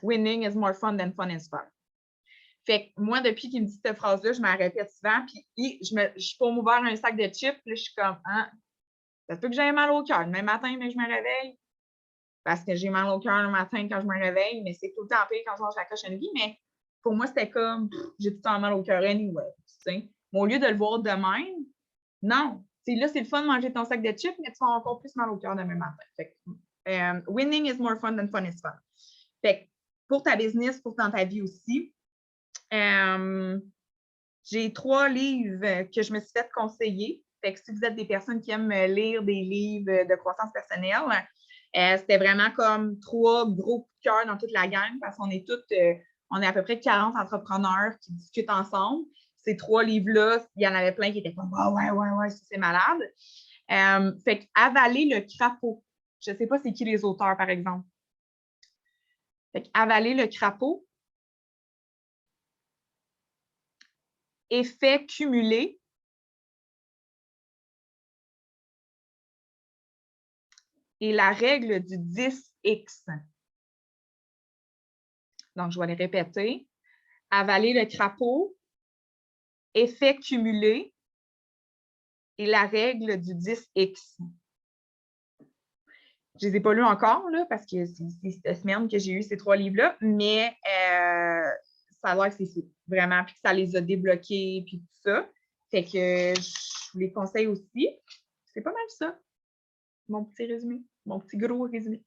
Winning is more fun than fun is fun. Fait que moi, depuis qu'il me dit cette phrase-là, je me répète souvent. Puis je suis pas m'ouvrir un sac de chips. Puis là, je suis comme, hein, ça se peut que j'aie mal au cœur. Même matin, mais je me réveille. Parce que j'ai mal au cœur le matin quand je me réveille, mais c'est tout le temps pire quand je mange la cochonnerie. Mais pour moi, c'était comme, j'ai tout le temps mal au cœur anyway. Mais au lieu de le voir de même, non. Là, c'est le fun de manger ton sac de chips, mais tu vas encore plus mal au cœur demain matin. Fait que, winning is more fun than fun is fun. Fait que, pour ta business, pour dans ta vie aussi, j'ai 3 livres que je me suis fait conseiller. Fait que si vous êtes des personnes qui aiment lire des livres de croissance personnelle, c'était vraiment comme 3 gros coups de cœur dans toute la gang parce qu'on est toutes, on est à peu près 40 entrepreneurs qui discutent ensemble. Ces 3 livres-là, il y en avait plein qui étaient comme ouais, c'est malade. Fait qu'avaler le crapaud. Je ne sais pas c'est qui les auteurs, par exemple. Fait qu'avaler le crapaud. Effet cumulé. Et la règle du 10x. Donc, je vais les répéter. Avaler le crapaud, effet cumulé et la règle du 10x. Je ne les ai pas lus encore, là, parce que c'est cette semaine que j'ai eu ces 3 livres-là, mais ça a l'air que c'est vraiment, puis que ça les a débloqués, puis tout ça. Fait que je vous les conseille aussi. C'est pas mal ça, mon petit résumé, mon petit gros résumé.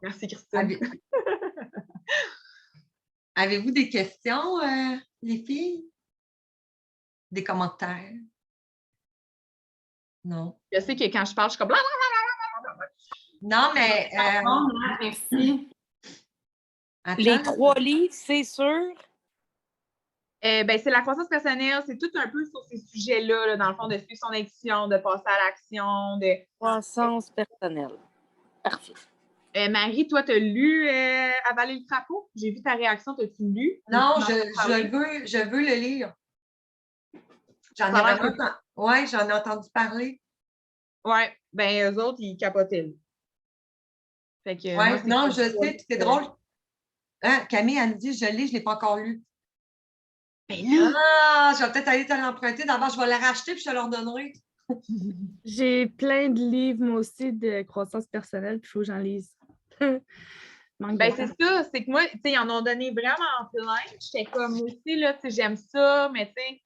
Merci, Christine. Avez-vous des questions, les filles? des commentaires? Non. Je sais que quand je parle, je suis comme... Non, mais... Bon, merci. attends, Les 3 livres, c'est sûr. Ben, c'est la croissance personnelle, c'est tout un peu sur ces sujets-là, là, dans le fond, de suivre son action, de passer à l'action, de... Croissance personnelle. Parfait. Marie, toi, t'as lu Avaler le crapaud? J'ai vu ta réaction, t'as-tu lu? non, Ou tu m'en as parlé? je veux le lire. J'en Ça a ai l'air vraiment... Oui, j'en ai entendu parler. Ouais, ben, eux autres, ils capotaient. Là. Fait que, moi, Oui, c'est non, pas- je sais, puis c'est drôle. Hein, Camille, elle me dit, je lis, je ne l'ai pas encore lu. Ben là! Ah, je vais peut-être aller te l'emprunter. D'abord, je vais la racheter puis je te le redonnerai. J'ai plein de livres, moi aussi, de croissance personnelle, puis il faut que j'en lise. Manque Ben, de c'est temps. ça, c'est que moi, tu sais, ils en ont donné vraiment plein. J'étais comme aussi, là, tu sais, j'aime ça, mais tu sais,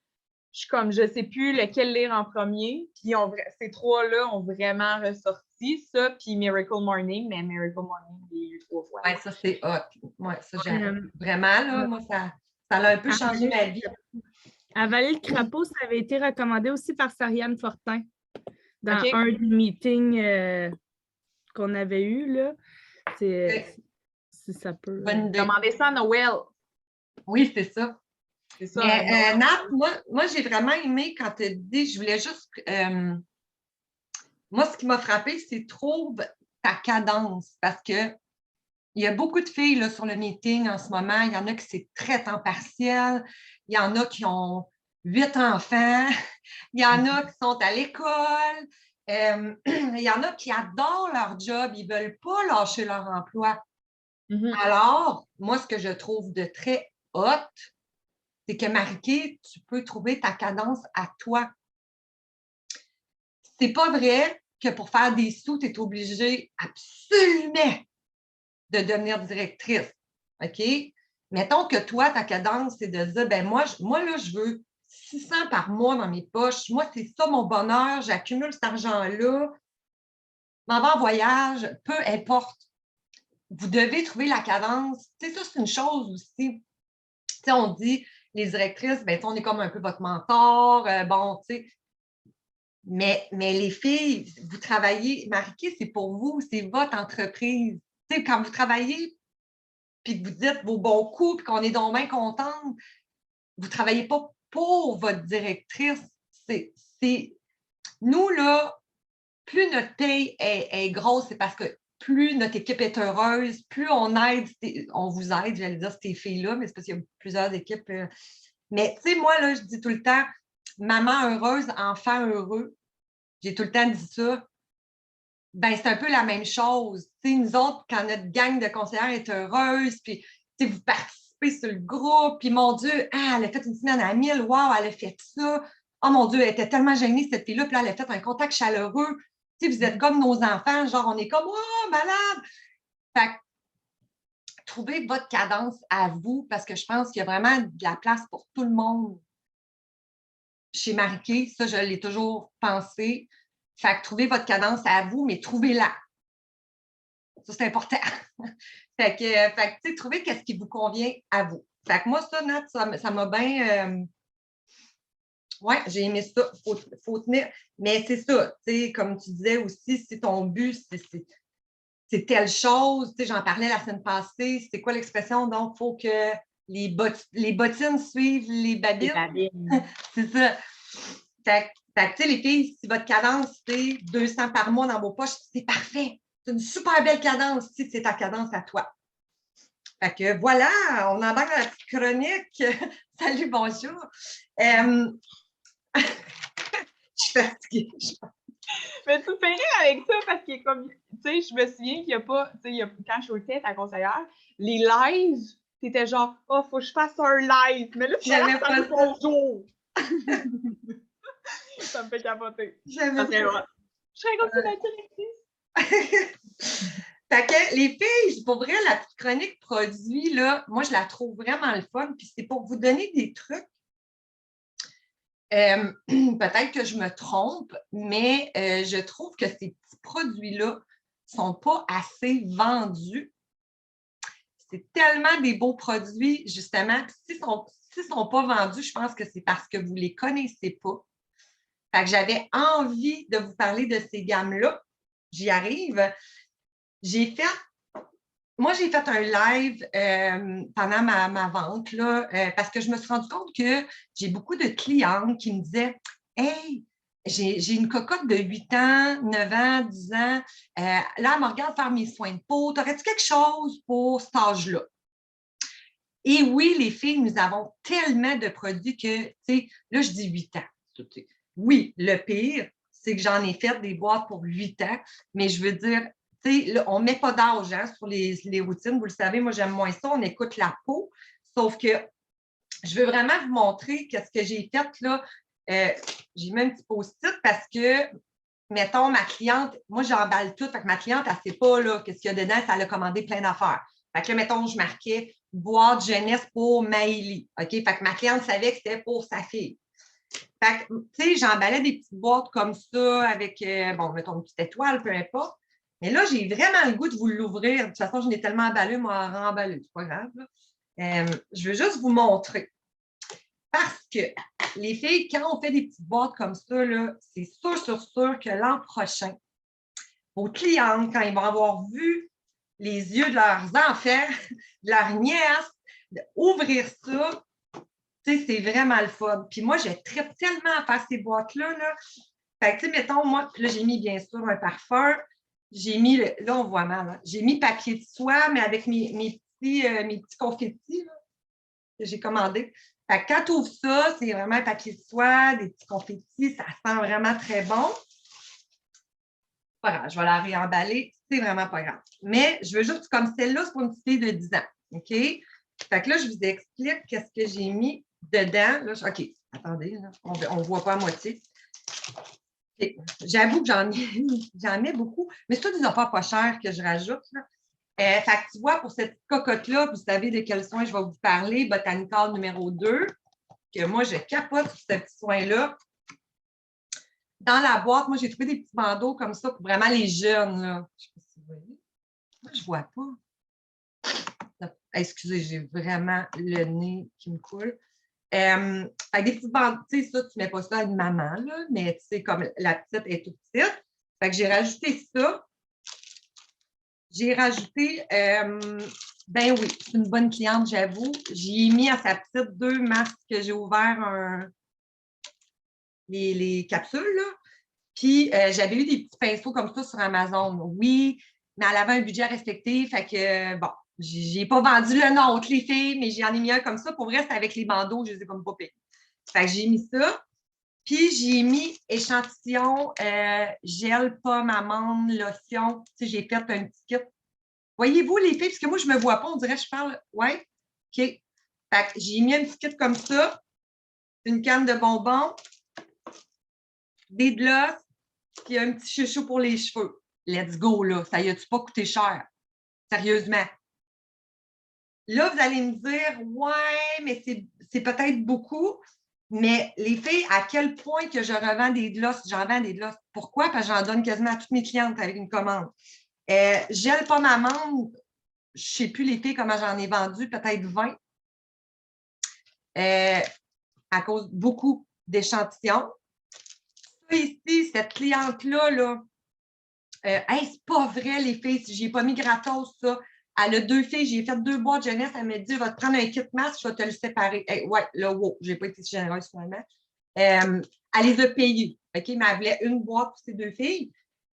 je suis comme, je sais plus lequel lire en premier. Puis ces trois-là ont vraiment ressorti, ça, puis Miracle Morning, mais Miracle Morning, il y a eu 3 fois. Oui, ça, c'est hot. Oui, ça, j'aime. Euh, Vraiment, là, moi, ça a un peu changé ma vie. Avaler le crapaud, ça avait été recommandé aussi par Sariane Fortin dans OK. un des meetings qu'on avait eu, là. Si ça peut. Bonne idée. Demandez ça à Noël. Oui, c'est ça. C'est ça. Mais Nat, moi j'ai vraiment aimé quand tu as dit, je voulais juste. Moi, ce qui m'a frappé, c'est trouve ta cadence parce que il y a beaucoup de filles là, sur le meeting en ce moment. Il y en a qui c'est très temps partiel. Il y en a qui ont 8 enfants. Il y en a qui sont à l'école. Il y en a qui adorent leur job. Ils ne veulent pas lâcher leur emploi. Alors, moi, ce que je trouve de très hot, c'est que Marie-Ké, tu peux trouver ta cadence à toi. C'est pas vrai que pour faire des sous, tu es obligé absolument de devenir directrice. OK? Mettons que toi, ta cadence, c'est de dire, ben moi là, je veux 600 par mois dans mes poches. Moi, c'est ça mon bonheur. J'accumule cet argent-là. M'en vais en voyage, peu importe. Vous devez trouver la cadence. Tu sais, ça, c'est une chose aussi. Tu sais, on dit, les directrices, ben, on est comme un peu votre mentor. Bon, tu sais. Mais les filles, vous travaillez, Marie-Ké, c'est pour vous, c'est votre entreprise. Tu sais, quand vous travaillez, puis que vous dites vos bons coups, puis qu'on est donc bien contente, vous ne travaillez pas pour votre directrice. Nous, là, plus notre paye est grosse, c'est parce que plus notre équipe est heureuse, plus on aide, on vous aide, j'allais dire, ces filles-là, mais c'est parce qu'il y a plusieurs équipes. Mais tu sais, moi, là, je dis tout le temps, maman heureuse, enfant heureux. J'ai tout le temps dit ça. Ben, c'est un peu la même chose. T'sais, nous autres, quand notre gang de conseillères est heureuse, puis vous participez sur le groupe, puis mon Dieu, elle a fait une semaine à 1000, wow, elle a fait ça. Oh mon Dieu, elle était tellement gênée, cette fille-là, puis là, elle a fait un contact chaleureux. Vous êtes comme nos enfants, genre, on est comme, oh, malade. Fait que, trouvez votre cadence à vous, parce que je pense qu'il y a vraiment de la place pour tout le monde. Chez Marie-Ké, ça, je l'ai toujours pensé. Fait que trouvez votre cadence à vous, mais trouvez-la. Ça, c'est important. fait que tu sais, trouvez qu'est-ce qui vous convient à vous. Fait que moi, ça, Nat, ça m'a bien... Oui, j'ai aimé ça. Faut tenir. Mais c'est ça, tu sais, comme tu disais aussi, si ton but, c'est telle chose, tu sais, j'en parlais la semaine passée, c'est quoi l'expression? Donc, il faut que les bottines suivent les babines. C'est ça. Fait que, tu sais, les filles, si votre cadence, c'est 200 par mois dans vos poches, c'est parfait. C'est une super belle cadence si c'est ta cadence à toi. Fait que voilà, on embarque dans la petite chronique. Salut, bonjour. Je suis fatiguée. Mais tu me fais rire avec ça parce que, comme, tu sais, je me souviens qu'il n'y a pas, tu sais, quand je suis au tête à conseillère, les lives, t'étais genre, oh, faut que je fasse un live. Mais là, J'avais pas ça. Bonjour. Ça me fait capoter. J'avais Je serais comme ça, la directrice. Fait que les filles, pour vrai, la petite chronique produit, là, moi, je la trouve vraiment le fun. Puis c'est pour vous donner des trucs. Peut-être que je me trompe, mais je trouve que ces petits produits-là ne sont pas assez vendus. C'est tellement des beaux produits, justement. Puis s'ils ne sont pas vendus, je pense que c'est parce que vous ne les connaissez pas. Fait que j'avais envie de vous parler de ces gammes-là. J'y arrive. Moi, j'ai fait un live pendant ma vente là, parce que je me suis rendu compte que j'ai beaucoup de clientes qui me disaient « Hey, j'ai une cocotte de 8 ans, 9 ans, 10 ans. Là, elle me regarde faire mes soins de peau. T'aurais-tu quelque chose pour cet âge-là? » Et oui, les filles, nous avons tellement de produits que, tu sais, là, je dis 8 ans. Oui, le pire, c'est que j'en ai fait des boîtes pour 8 ans, mais je veux dire, tu sais, là, on ne met pas d'âge hein, sur les routines. Vous le savez, moi, j'aime moins ça. On écoute la peau. Sauf que je veux vraiment vous montrer qu'est-ce que j'ai fait là. J'ai mis un petit post-it parce que, mettons, ma cliente, moi, j'emballe tout. Fait que ma cliente, elle ne sait pas là, qu'est-ce qu'il y a dedans, ça elle a commandé plein d'affaires. Fait que là, mettons, je marquais boîte jeunesse pour Maëlie. OK? Fait que ma cliente savait que c'était pour sa fille. Fait que, tu sais, j'emballais des petites boîtes comme ça avec, bon, mettons une petite étoile, peu importe. Mais là, j'ai vraiment le goût de vous l'ouvrir. De toute façon, je l'ai tellement emballé, moi, remballé. C'est pas grave. Je veux juste vous montrer. Parce que les filles, quand on fait des petites boîtes comme ça, c'est sûr que l'an prochain, vos clientes, quand ils vont avoir vu les yeux de leurs enfants, de leurs nièces, ouvrir ça, tu sais, c'est vraiment le fun. Puis moi, je tripe tellement à faire ces boîtes-là. Là. Fait que, tu sais, mettons, moi, puis là, j'ai mis, bien sûr, un parfum. J'ai mis, là, on voit mal, hein. J'ai mis papier de soie, mais avec mes petits confettis là, que j'ai commandés. Fait que quand tu ouvres ça, c'est vraiment un papier de soie, des petits confettis, ça sent vraiment très bon. Pas grave, je vais la réemballer, c'est vraiment pas grave. Mais je veux juste, comme celle-là, c'est pour une petite fille de 10 ans. OK? Fait que là, je vous explique qu'est-ce que j'ai mis dedans. Là, OK, attendez, là, on ne voit pas à moitié. Okay. J'avoue que j'en mets beaucoup, mais c'est tout des affaires pas chères que je rajoute. Là. Fait que tu vois, pour cette cocotte-là, vous savez de quel soin je vais vous parler, Botanical numéro 2, que moi, je capote sur ce petit soin-là. Dans la boîte, moi, j'ai trouvé des petits bandeaux comme ça pour vraiment les jeunes. Là. Je ne sais pas si vous voyez. Moi, je ne vois pas. Excusez, j'ai vraiment le nez qui me coule. Avec des petits bandeaux, tu sais, ça, tu ne mets pas ça à une maman, là, mais tu sais, comme la petite est toute petite. Fait que j'ai rajouté ça. J'ai rajouté, ben oui, c'est une bonne cliente, j'avoue. J'y ai mis à sa petite 2 masques que j'ai ouvert les capsules, là. Puis, j'avais eu des petits pinceaux comme ça sur Amazon. Oui, mais elle avait un budget à respecter. Fait que, bon, j'ai pas vendu le nôtre, les filles, mais j'en ai mis un comme ça. Pour vrai, c'est avec les bandeaux, je les ai comme pas payés. Fait que j'ai mis ça. Puis, j'ai mis échantillon, gel, pomme, amande, lotion. Tu sais, j'ai fait un petit kit. Voyez-vous, les filles, parce que moi, je ne me vois pas, on dirait que je parle. Ouais, OK. Fait que j'ai mis un petit kit comme ça, une canne de bonbons, des gloss, puis un petit chouchou pour les cheveux. Let's go, là. Ça y a-tu pas coûté cher? Sérieusement. Là, vous allez me dire, ouais, mais c'est peut-être beaucoup. Mais les filles, à quel point que je revends des gloss, j'en vends des gloss. Pourquoi? Parce que j'en donne quasiment à toutes mes clientes avec une commande. Gel pomme amande, je ne sais plus les filles comment j'en ai vendu, peut-être 20. À cause de beaucoup d'échantillons. Ça ici, cette cliente-là, là, c'est pas vrai, les filles, si je n'ai pas mis gratos, ça. Elle a 2 filles, j'ai fait 2 boîtes jeunesse, elle m'a dit, va te prendre un kit masque, je vais te le séparer. Ouais, là, wow, je n'ai pas été si généreuse finalement. Elle les a payées, OK, mais elle voulait une boîte pour ses 2 filles.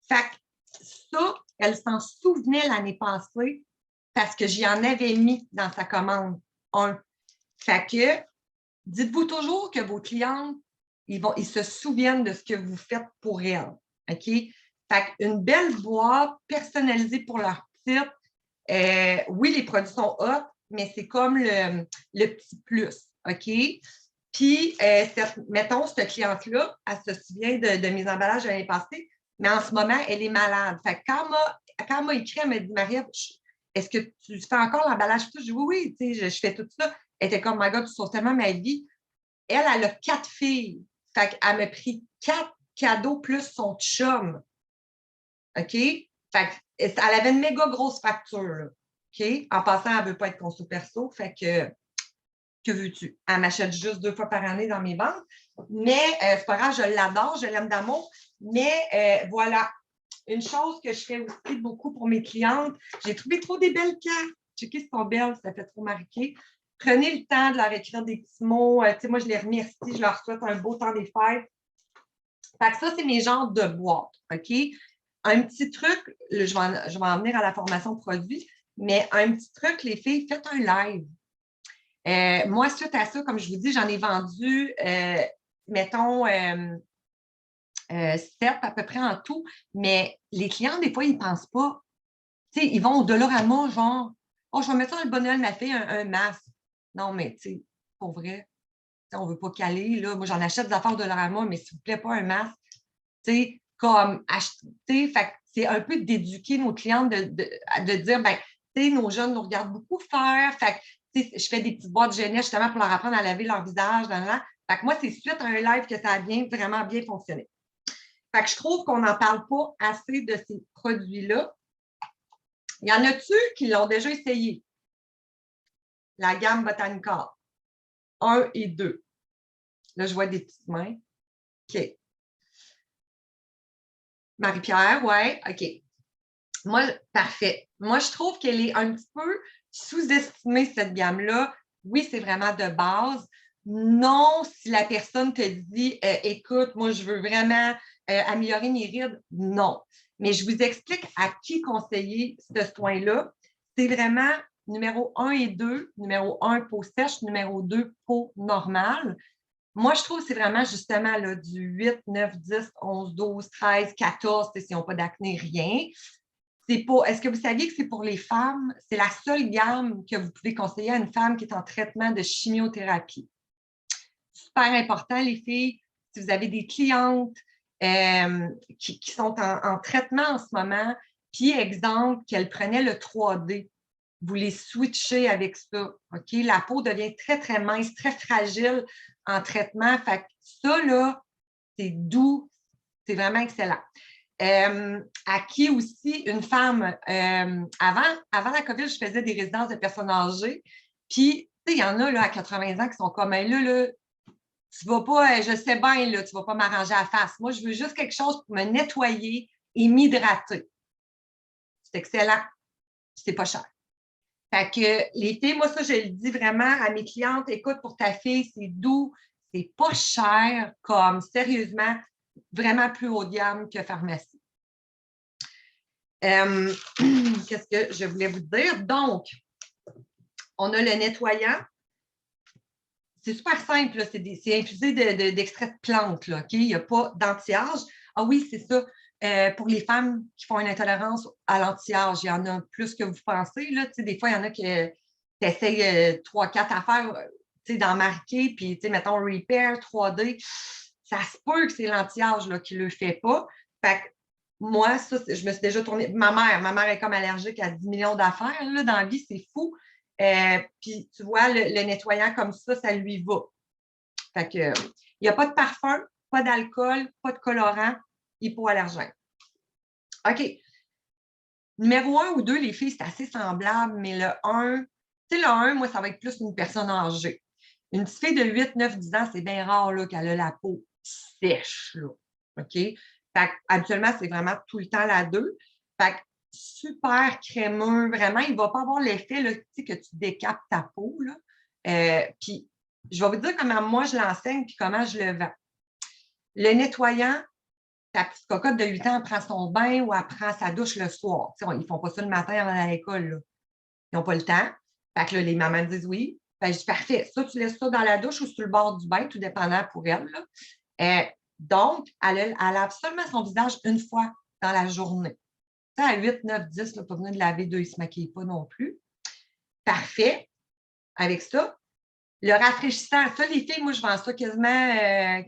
Fait que ça, elle s'en souvenait l'année passée parce que j'y en avais mis dans sa commande. Fait que, dites-vous toujours que vos clientes, ils se souviennent de ce que vous faites pour elles. OK? Fait qu'une belle boîte personnalisée pour leur petite. Oui, les produits sont hot, mais c'est comme le petit plus. OK? Puis, mettons, cette cliente-là, elle se souvient de mes emballages de l'année passée, mais en ce moment, elle est malade. Fait que quand elle m'a écrit, elle m'a dit, Marie-Ève, est-ce que tu fais encore l'emballage? Je dis, oui, tu sais, je fais tout ça. Elle était comme, my God, tu sauves tellement ma vie. Elle a 4 filles. Fait qu'elle m'a pris 4 cadeaux plus son chum. OK? Fait qu'elle avait une méga grosse facture. Là. OK? En passant, elle ne veut pas être conso perso. Fait que que veux-tu? Elle m'achète juste 2 fois par année dans mes ventes. Mais c'est pas grave, je l'adore, je l'aime d'amour. Mais voilà, une chose que je fais aussi beaucoup pour mes clientes, j'ai trouvé trop des belles cartes. Checkez, elles sont belles, ça fait trop marquer. Prenez le temps de leur écrire des petits mots. Moi, je les remercie, je leur souhaite un beau temps des fêtes. Fait que ça, c'est mes genres de boîtes, OK? Un petit truc, je vais en venir à la formation produit, mais un petit truc, les filles, faites un live. Moi, suite à ça, comme je vous dis, j'en ai vendu, mettons, 7 à peu près en tout, mais les clients, des fois, ils ne pensent pas. Tu sais, ils vont au Dollarama, genre, oh, je vais mettre ça dans le bonheur de ma fille, un masque. Non, mais tu sais, pour vrai, on ne veut pas caler. Là. Moi, j'en achète des affaires de Dollarama, mais s'il vous plaît, pas un masque. Tu sais, comme acheter. Fait que c'est un peu d'éduquer nos clientes, de dire, ben, tu sais, nos jeunes nous regardent beaucoup faire. Fait que, tu sais, je fais des petites boîtes jeunesse justement pour leur apprendre à laver leur visage. Fait que moi, c'est suite à un live que ça a vraiment bien fonctionné. Fait que je trouve qu'on n'en parle pas assez de ces produits-là. Il y en a-tu qui l'ont déjà essayé? La gamme Botanica 1 et 2. Là, je vois des petites mains. OK. Marie-Pierre, oui, OK. Moi, parfait. Moi, je trouve qu'elle est un petit peu sous-estimée, cette gamme-là. Oui, c'est vraiment de base. Non, si la personne te dit écoute, moi, je veux vraiment améliorer mes rides, non. Mais je vous explique à qui conseiller ce soin-là. C'est vraiment numéro 1 et 2. Numéro 1, peau sèche. Numéro 2, peau normale. Moi, je trouve que c'est vraiment justement là, du 8, 9, 10, 11, 12, 13, 14, s'ils n'ont pas d'acné, rien. Est-ce que vous saviez que c'est pour les femmes? C'est la seule gamme que vous pouvez conseiller à une femme qui est en traitement de chimiothérapie. Super important, les filles. Si vous avez des clientes qui sont en traitement en ce moment, puis exemple, qu'elles prenaient le 3D, vous les switchez avec ça. OK? La peau devient très, très mince, très fragile en traitement. Fait que ça, là, c'est doux. C'est vraiment excellent. À qui aussi, une femme, avant la COVID, je faisais des résidences de personnes âgées. Puis, tu sais, il y en a là, à 80 ans qui sont comme, là, tu vas pas, je sais bien, là, tu vas pas m'arranger à la face. Moi, je veux juste quelque chose pour me nettoyer et m'hydrater. C'est excellent. C'est pas cher. Fait que les filles, moi, ça, je le dis vraiment à mes clientes, écoute, pour ta fille, c'est doux, c'est pas cher, comme sérieusement, vraiment plus haut de gamme que pharmacie. Qu'est-ce que je voulais vous dire? Donc, on a le nettoyant. C'est super simple, c'est infusé d'extrait de plantes, là, OK? Il n'y a pas d'anti-âge. Ah oui, c'est ça. Pour les femmes qui font une intolérance à l'anti-âge, il y en a plus que vous pensez. Là. Des fois, il y en a qui essayent 3-4 affaires d'en marquer, puis mettons Repair, 3D. Ça se peut que c'est l'anti-âge qui ne le fait pas. Fait que moi, ça, je me suis déjà tournée. Ma mère est comme allergique à 10 millions d'affaires. Dans la vie, c'est fou. Puis, tu vois, le nettoyant comme ça lui va. Fait que, il n'y a pas de parfum, pas d'alcool, pas de colorant, hypoallergène. OK. Numéro 1 ou 2, les filles, c'est assez semblable, mais le 1, le 1, moi, ça va être plus une personne âgée. Une petite fille de 8, 9, 10 ans, c'est bien rare qu'elle a la peau sèche. Là. OK? Fait habituellement, c'est vraiment tout le temps la 2. Fait que, super crémeux, vraiment, il ne va pas avoir l'effet que tu décapes ta peau. Puis, je vais vous dire comment moi je l'enseigne puis comment je le vends. Le nettoyant, ta petite cocotte de 8 ans prend son bain ou elle prend sa douche le soir. Ils ne font pas ça le matin avant d'aller à l'école. Là. Ils n'ont pas le temps. Fait que là, les mamans disent oui. Fait que je dis parfait. Ça, tu laisses ça dans la douche ou sur le bord du bain, tout dépendant pour elle. Là. Donc, elle lave seulement son visage une fois dans la journée. Ça, à 8, 9, 10, là, pas besoin de laver deux, ils ne se maquillent pas non plus. Parfait. Avec ça, le rafraîchissant, ça, les filles, moi, je vends ça quasiment à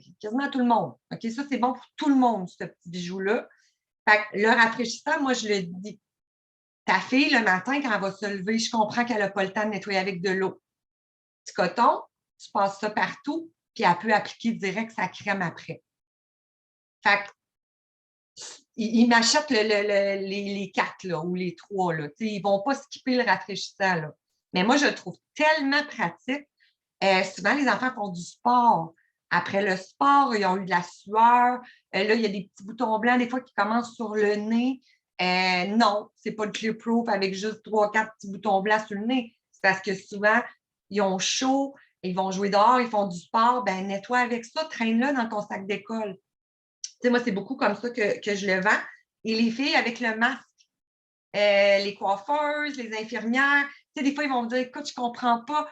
tout le monde. OK, ça, c'est bon pour tout le monde, ce petit bijou-là. Fait que le rafraîchissant, moi, je le dis. Ta fille, le matin, quand elle va se lever, je comprends qu'elle n'a pas le temps de nettoyer avec de l'eau. Petit coton, tu passes ça partout, puis elle peut appliquer direct sa crème après. Fait que ils m'achètent les 4 là, ou les 3. Là. Ils ne vont pas skipper le rafraîchissant. Là. Mais moi, je le trouve tellement pratique. Souvent, les enfants font du sport. Après le sport, ils ont eu de la sueur. Là, il y a des petits boutons blancs, des fois, qui commencent sur le nez. Non, c'est pas le Clear Proof avec juste 3-4 petits boutons blancs sur le nez. C'est parce que souvent, ils ont chaud, ils vont jouer dehors, ils font du sport. Ben, nettoie avec ça, traîne-le dans ton sac d'école. Tu sais, moi, c'est beaucoup comme ça que je le vends. Et les filles, avec le masque, les coiffeuses, les infirmières, tu sais, des fois, ils vont me dire, écoute, je comprends pas.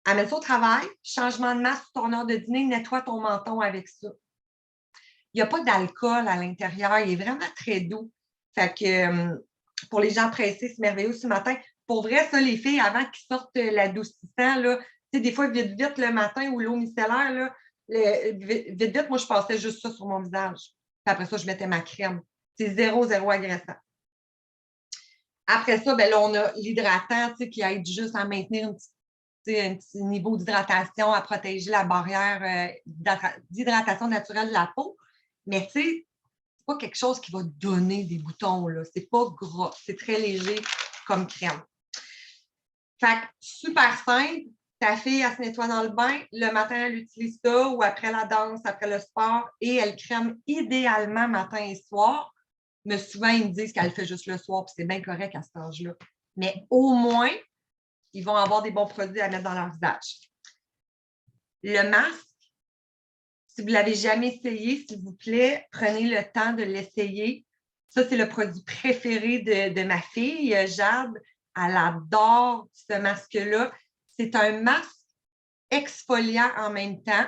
Amène ça au travail, changement de masque sur ton heure de dîner, nettoie ton menton avec ça. Il n'y a pas d'alcool à l'intérieur, il est vraiment très doux. Fait que pour les gens pressés, c'est merveilleux ce matin. Pour vrai, ça, les filles, avant qu'ils sortent l'adoucissant, là, tu sais, des fois, vite, vite le matin ou l'eau micellaire, là, vite, vite, moi, je passais juste ça sur mon visage. Puis après ça, je mettais ma crème. C'est zéro agressant. Après ça, ben là, on a l'hydratant, tu sais, qui aide juste à maintenir un petit niveau d'hydratation, à protéger la barrière d'hydratation naturelle de la peau. Mais tu sais, c'est pas quelque chose qui va donner des boutons, là. C'est pas gras. C'est très léger comme crème. Fait que super simple. Ta fille, elle se nettoie dans le bain. Le matin, elle utilise ça ou après la danse, après le sport. Et elle crème idéalement matin et soir. Mais souvent, ils me disent qu'elle fait juste le soir, puis c'est bien correct à cet âge-là. Mais au moins, ils vont avoir des bons produits à mettre dans leur visage. Le masque, si vous ne l'avez jamais essayé, s'il vous plaît, prenez le temps de l'essayer. Ça, c'est le produit préféré de ma fille, Jade. Elle adore ce masque-là. C'est un masque exfoliant en même temps.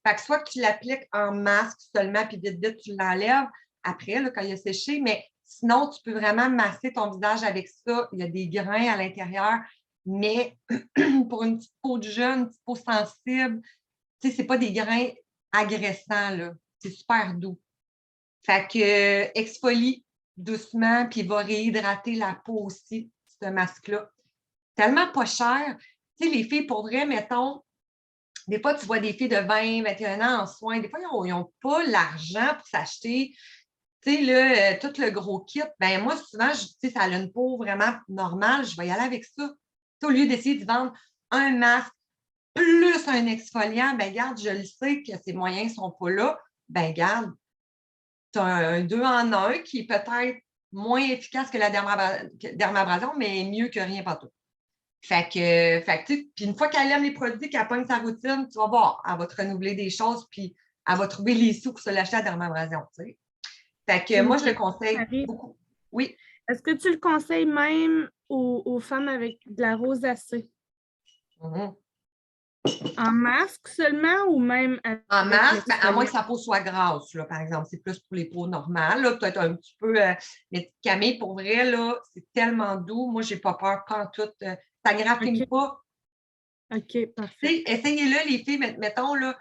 Fait que soit que tu l'appliques en masque seulement, puis vite, vite, tu l'enlèves après, là, quand il a séché, mais sinon, tu peux vraiment masser ton visage avec ça. Il y a des grains à l'intérieur, mais pour une petite peau de jeune, une petite peau sensible, tu sais, c'est pas des grains agressants, là. C'est super doux. Fait que exfolie doucement, puis il va réhydrater la peau aussi, ce masque-là. Tellement pas cher. Tu sais, les filles, pour vrai, mettons, des fois, tu vois des filles de 20, 21 ans en soins. Des fois, ils n'ont pas l'argent pour s'acheter, tu sais, là, tout le gros kit. Ben moi, souvent, tu sais, ça a une peau vraiment normale. Je vais y aller avec ça. Tu sais, au lieu d'essayer de vendre un masque plus un exfoliant, ben garde, je le sais que ces moyens ne sont pas là. Ben garde, tu as un 2 en 1 qui est peut-être moins efficace que la dermabrasion, mais mieux que rien partout. Fait que puis une fois qu'elle aime les produits, qu'elle pogne sa routine, tu vas voir, elle va te renouveler des choses, puis elle va trouver les sous pour se l'acheter à dermabrasion, tu sais. Fait que moi, je le conseille beaucoup. Oui. Est-ce que tu le conseilles même aux femmes avec de la rosacée? Mm-hmm. En masque seulement ou même en masque, ben, à moins que sa peau soit grasse, là, par exemple. C'est plus pour les peaux normales, là, peut-être un petit peu. Mais Camille, pour vrai, là, c'est tellement doux. Moi, je n'ai pas peur quand tout. Ça ne graffine pas. OK, parfait. Essayez-le, les filles, mettons, là,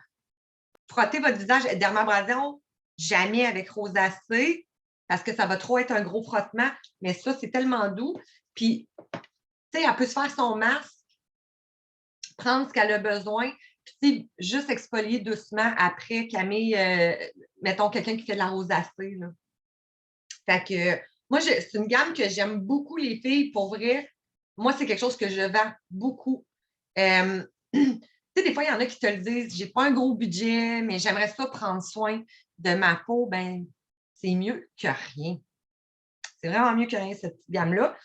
frottez votre visage, dermabrasion, jamais avec rosacée, parce que ça va trop être un gros frottement. Mais ça, c'est tellement doux. Puis, tu sais, elle peut se faire son masque, prendre ce qu'elle a besoin, puis juste exfolier doucement après, Camille, mettons quelqu'un qui fait de la rosacée. Là. Fait que moi, c'est une gamme que j'aime beaucoup, les filles, pour vrai. Moi, c'est quelque chose que je vends beaucoup. Tu sais, des fois, il y en a qui te le disent, j'ai pas un gros budget, mais j'aimerais ça prendre soin de ma peau. Ben, c'est mieux que rien. C'est vraiment mieux que rien, cette petite gamme-là.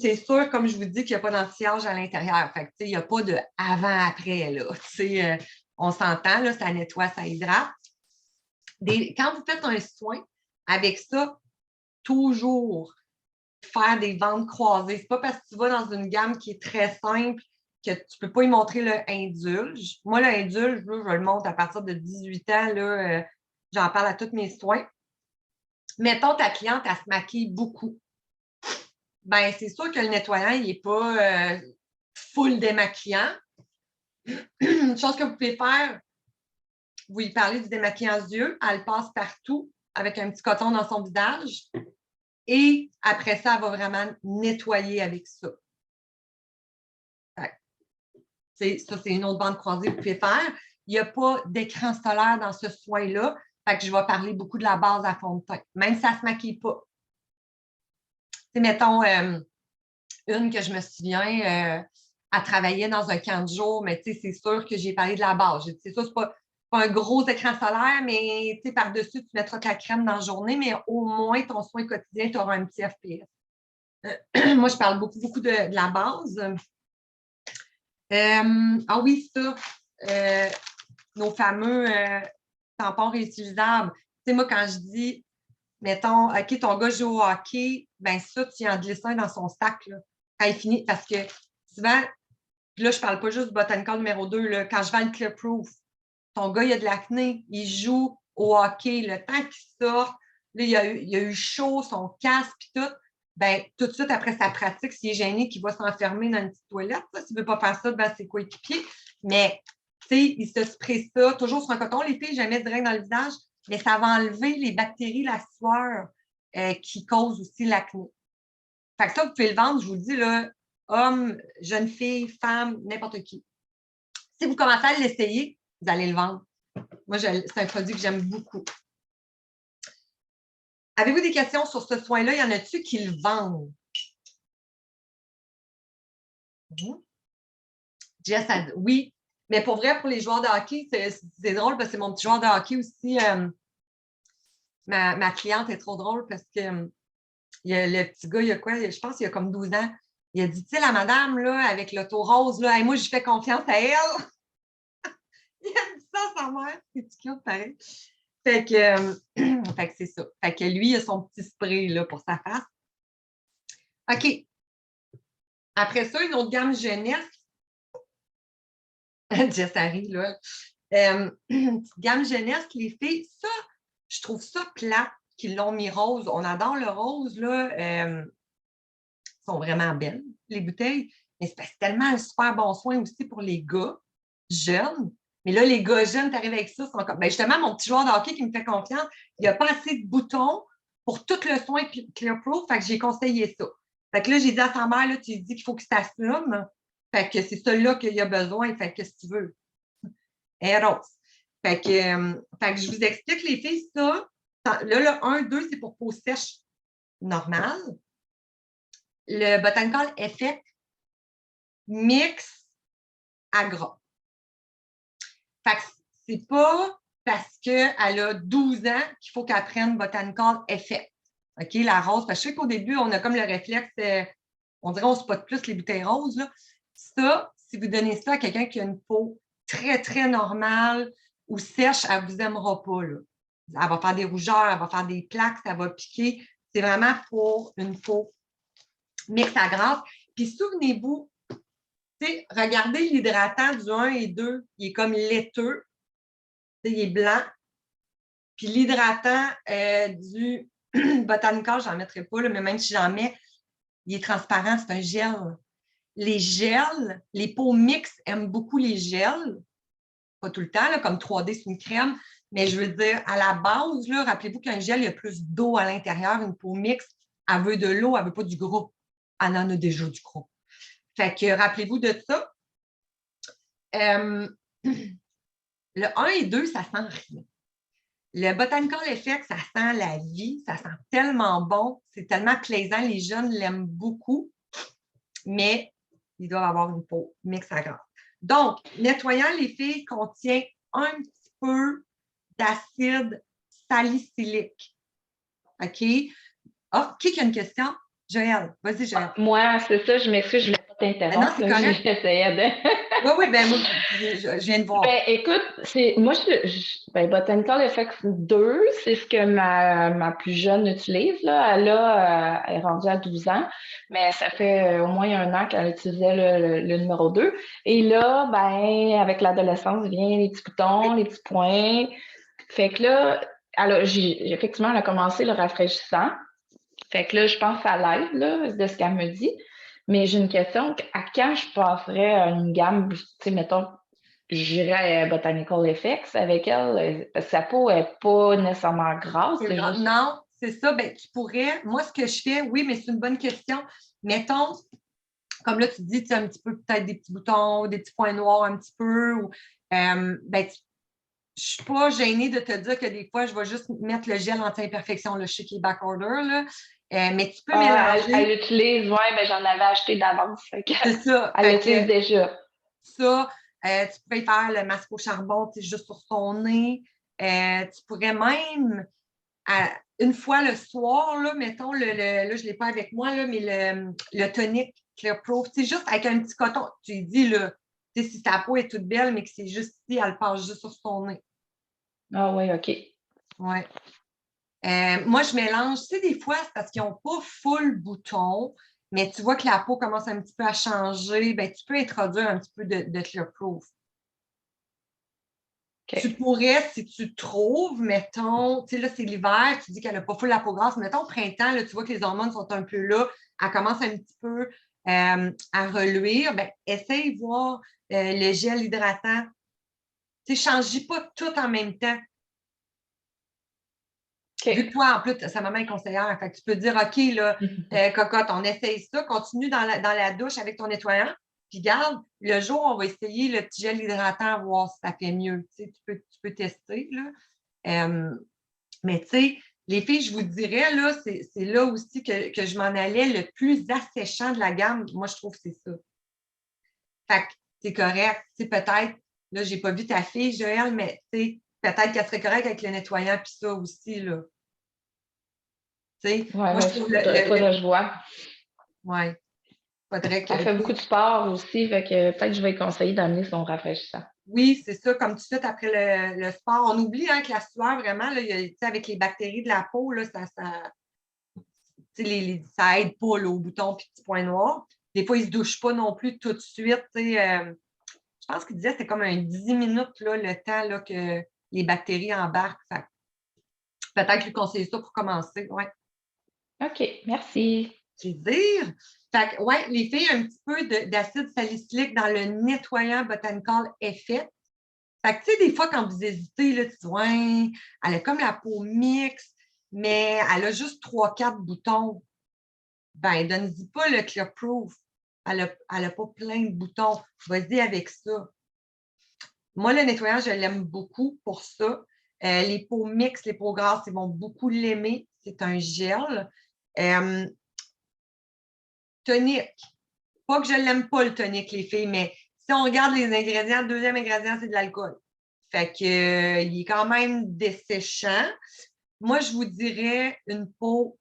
C'est sûr, comme je vous dis, qu'il n'y a pas d'anti-âge à l'intérieur. Fait que, il n'y a pas de avant-après. Là. On s'entend, là, ça nettoie, ça hydrate. Quand vous faites un soin avec ça, toujours faire des ventes croisées. C'est pas parce que tu vas dans une gamme qui est très simple que tu ne peux pas y montrer le indulge. Moi, le indulge, je le montre à partir de 18 ans. Là, j'en parle à tous mes soins. Mettons, ta cliente, elle se maquille beaucoup. Ben, c'est sûr que le nettoyant, il n'est pas full démaquillant. Une chose que vous pouvez faire, vous lui parlez du démaquillant aux yeux, elle passe partout avec un petit coton dans son visage. Et après ça, elle va vraiment nettoyer avec ça. Ça, c'est une autre bande croisée que vous pouvez faire. Il n'y a pas d'écran solaire dans ce soin-là. Fait que je vais parler beaucoup de la base à fond de teint, même si ça ne se maquille pas. Mettons, une que je me souviens, elle travaillait dans un camp de jour, mais tu sais, c'est sûr que j'ai parlé de la base. J'ai dit, c'est ça, c'est pas un gros écran solaire, mais tu sais, par-dessus, tu mettras de la crème dans la journée, mais au moins, ton soin quotidien, tu auras un petit FPS. Moi, je parle beaucoup de la base. Ah oui, ça, nos fameux tampons réutilisables. Tu sais, moi, quand je dis, mettons, OK, ton gars joue au hockey, ben ça, tu en glisses un dans son sac, là, quand il finit. Parce que souvent, puis là, je ne parle pas juste du Botanical numéro 2, là, quand je vends le Clear Proof, ton gars, il a de l'acné, il joue au hockey, le temps qu'il sort, là, il a eu chaud, son casque, puis tout. Ben, tout de suite après sa pratique, s'il est gêné, qu'il va s'enfermer dans une petite toilette, s'il ne veut pas faire ça devant ses coéquipiers. Mais, tu sais, il se spray ça, toujours sur un coton. Les filles, jamais direct dans le visage, mais ça va enlever les bactéries, la sueur qui cause aussi l'acné. Fait que ça, vous pouvez le vendre, je vous le dis, là, homme, jeune fille, femme, n'importe qui. Si vous commencez à l'essayer, vous allez le vendre. Moi, c'est un produit que j'aime beaucoup. Avez-vous des questions sur ce soin-là? Y en a-tu qui le vendent? Jess a dit oui, mais pour vrai, pour les joueurs de hockey, c'est drôle parce que c'est mon petit joueur de hockey aussi. Ma cliente est trop drôle parce que le petit gars, il a quoi? Je pense qu'il a comme 12 ans. Il a dit, tu sais, la madame, là, avec l'auto rose, là, hey, moi, je fais confiance à elle. Il a dit ça à sa mère. C'est cute, pareil. Fait que c'est ça. Fait que lui, il a son petit spray là, pour sa face. OK. Après ça, une autre gamme jeunesse. Jess Harry, là. Une petite gamme jeunesse, les filles, ça, je trouve ça plat qu'ils l'ont mis rose. On adore le rose, là. Sont vraiment belles, les bouteilles. Mais c'est tellement un super bon soin aussi pour les gars jeunes. Mais là, les gars jeunes, tu arrives avec ça, sont comme... Ben justement, mon petit joueur de hockey qui me fait confiance, il n'a pas assez de boutons pour tout le soin Clear Proof, fait que j'ai conseillé ça. Fait que là, j'ai dit à sa mère, là, tu dis qu'il faut qu'il s'assume. Fait que c'est ça-là qu'il a besoin. Fait que si tu veux. Et rose. Fait que je vous explique, les filles, ça. Là, le 1, 2, c'est pour peau sèche normale. Le Botanical Effect mix à gras. Fait que c'est pas parce qu'elle a 12 ans qu'il faut qu'elle prenne Botanical Effect. OK, la rose. Parce que je sais qu'au début, on a comme le réflexe, on dirait qu'on spot plus les bouteilles roses. Là. Ça, si vous donnez ça à quelqu'un qui a une peau très, très normale ou sèche, elle ne vous aimera pas. Là. Elle va faire des rougeurs, elle va faire des plaques, ça va piquer. C'est vraiment pour une peau mixte à grasse. Puis souvenez-vous, regardez l'hydratant du 1 et 2, il est comme laiteux, il est blanc. Puis l'hydratant du Botanical, je n'en mettrai pas, là, mais même si j'en mets, il est transparent, c'est un gel. Les gels, les peaux mixtes aiment beaucoup les gels. Pas tout le temps, là, comme 3D, c'est une crème. Mais je veux dire, à la base, rappelez-vous qu'un gel, il y a plus d'eau à l'intérieur. Une peau mixte, elle veut de l'eau, elle ne veut pas du gros. Elle en a déjà du gros. Fait que rappelez-vous de ça. Le 1 et 2, ça sent rien. Le Botanical Effect, ça sent la vie, ça sent tellement bon, c'est tellement plaisant, les jeunes l'aiment beaucoup, mais ils doivent avoir une peau mixte à grasse. Donc, nettoyant les filles contient un petit peu d'acide salicylique. OK? Ah, qui a une question? Joël, vas-y, Joël. Moi, c'est ça, je m'excuse, je ne voulais pas t'interrompre. Non, c'est correct. J'essayais de... Oui, ben moi, je viens de voir. Ben, écoute, moi, Botanical Effects 2, c'est ce que ma plus jeune utilise. Là. Elle est rendue à 12 ans, mais ça fait au moins 1 an qu'elle utilisait le numéro 2. Et là, ben, avec l'adolescence, vient les petits boutons, les petits points. Fait que là, effectivement, elle a commencé le rafraîchissant. Fait que là, je pense à l'aide là, de ce qu'elle me dit. Mais j'ai une question. À quand je passerais à une gamme, tu sais, mettons, j'irais à Botanical Effects avec elle? Parce que sa peau n'est pas nécessairement grasse. C'est juste... Non, c'est ça. Ben, tu pourrais. Moi, ce que je fais, oui, mais c'est une bonne question. Mettons, comme là, tu dis, tu as un petit peu peut-être des petits boutons, des petits points noirs un petit peu. Ou, ben, je ne suis pas gênée de te dire que des fois, je vais juste mettre le gel anti-imperfection, le Shiki Backorder. Là. Mais tu peux Ah, mélanger. elle l'utilise, oui, mais j'en avais acheté d'avance. C'est ça. Elle Fait l'utilise que déjà. ça, tu pourrais faire le masque au charbon, tu sais, juste sur son nez. Tu pourrais même, une fois le soir, là, mettons, là, je ne l'ai pas avec moi, là, mais le tonic Clear Proof, tu sais, juste avec un petit coton. Tu lui dis, là, tu sais, si ta peau est toute belle, mais que c'est juste ici, elle passe juste sur son nez. Ah oui, OK. Ouais. Moi, je mélange, tu sais, des fois, c'est parce qu'ils n'ont pas full bouton, mais tu vois que la peau commence un petit peu à changer, ben, tu peux introduire un petit peu de Clear Proof. OK. Tu pourrais, si tu trouves, mettons, tu sais, là, c'est l'hiver, tu dis qu'elle n'a pas full la peau grasse, mettons, au printemps, là, tu vois que les hormones sont un peu là, elle commence un petit peu à reluire, ben, essaye de voir le gel hydratant. Tu sais, change pas tout en même temps. OK. Vu que toi, en plus, sa maman est conseillère, fait que tu peux dire, OK, là, cocotte, on essaye ça, continue dans la douche avec ton nettoyant, puis garde, le jour, on va essayer le petit gel hydratant, voir si ça fait mieux. Tu sais, tu peux tester, là. Mais tu sais, les filles, je vous dirais, là, c'est là aussi que je m'en allais, le plus asséchant de la gamme, moi, je trouve que c'est ça. Fait que c'est correct. Tu sais, peut-être, là, j'ai pas vu ta fille, Joël, mais tu sais, peut-être qu'elle serait correcte avec le nettoyant, puis ça aussi, là. Tu sais, moi, je trouve faudrait que je vois. ouais. Faudrait que. Elle fait beaucoup de sport aussi, fait que peut-être que je vais lui conseiller d'amener son rafraîchissant. Oui, c'est ça, comme tout de suite après le sport. On oublie hein, que la sueur, vraiment, là, avec les bactéries de la peau, là, ça aide pas là, au bouton et petit point noir. Des fois, ils ne se douchent pas non plus tout de suite. Je pense qu'il disait que c'était comme un 10 minutes là, le temps là, que les bactéries embarquent. Peut-être lui conseiller ça pour commencer. Ouais. OK, merci. Plaisir. Fait que, ouais, les filles, un petit peu d'acide salicylique dans le nettoyant Botanical Effect. Fait que, tu sais, des fois, quand vous hésitez, là, tu dis, ouais, elle a comme la peau mixte, mais elle a juste 3-4 boutons. Ben, donne-y pas le Clear Proof. Elle a pas plein de boutons. Vas-y avec ça. Moi, le nettoyant, je l'aime beaucoup pour ça. Les peaux mixtes, les peaux grasses, ils vont beaucoup l'aimer. C'est un gel. Tonique. Pas que je l'aime pas, le tonique, les filles, mais si on regarde les ingrédients, le deuxième ingrédient, c'est de l'alcool. Fait que, il est quand même desséchant. Moi, je vous dirais, une peau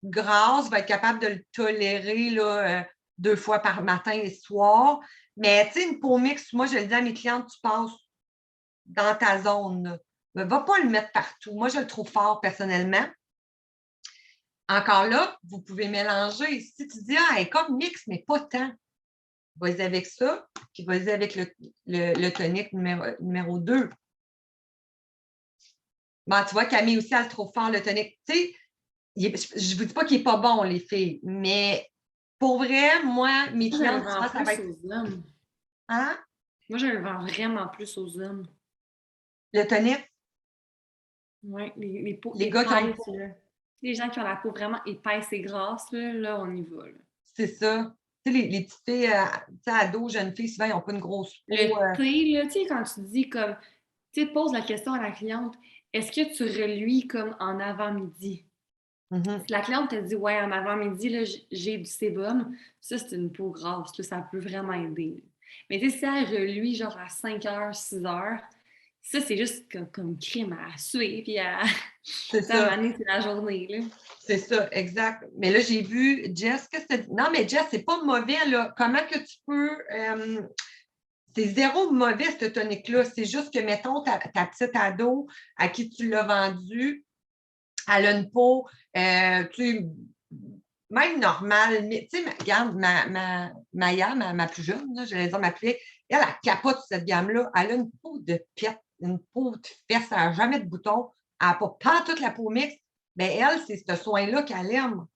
grasse va être capable de le tolérer là, 2 fois par matin et soir. Mais tu sais, une peau mixte, moi, je le dis à mes clientes, tu passes dans ta zone. Ne va pas le mettre partout. Moi, je le trouve fort personnellement. Encore là, vous pouvez mélanger. Si tu dis, ah, elle est comme mixte, mais pas tant. Vas-y avec ça, puis vas-y avec le tonique numéro 2. Bon, tu vois, Camille aussi, elle trouve fort le tonique. Tu sais, je ne vous dis pas qu'il n'est pas bon, les filles, mais pour vrai, moi, mes Moi, je le clientes, vends ça va plus être. aux hommes. Hein? Moi, je le vends vraiment plus aux hommes. Le tonique, Oui, les peaux les gars qui ont le épaisses, là. Les gens qui ont la peau vraiment épaisse et grasse, là on y va. Là. c'est ça. Tu sais, les petites filles, tu sais, ados, jeunes filles, souvent, ils n'ont pas une grosse peau. Le thé, là, tu sais, quand tu dis comme, tu sais, pose la question à la cliente, est-ce que tu reluis comme en avant-midi? Mhm. Si la cliente te dit, ouais, en avant-midi, là, j'ai du sébum, ça, c'est une peau grasse, là, ça peut vraiment aider. Là. Mais tu sais, si elle reluit genre à 5 heures, 6 heures, ça, c'est juste comme crime à suer, puis à C'est ça. maner, c'est la journée, là. C'est ça, exact. Mais là, j'ai vu Jess, qu'est-ce que c'est? Non, mais Jess, c'est pas mauvais, là. Comment que tu peux. C'est zéro mauvais, ce tonique-là. C'est juste que, mettons, ta petite ado à qui tu l'as vendu, elle a une peau, tu sais, même normale. Mais, tu sais, regarde, Maya, ma plus jeune, là, j'allais dire ma plus vieille, elle capote cette gamme-là. Elle a une peau de pète, une peau de fesse, elle n'a jamais de boutons. Elle n'a pas toute la peau mixte. Mais elle, c'est ce soin-là qu'elle aime.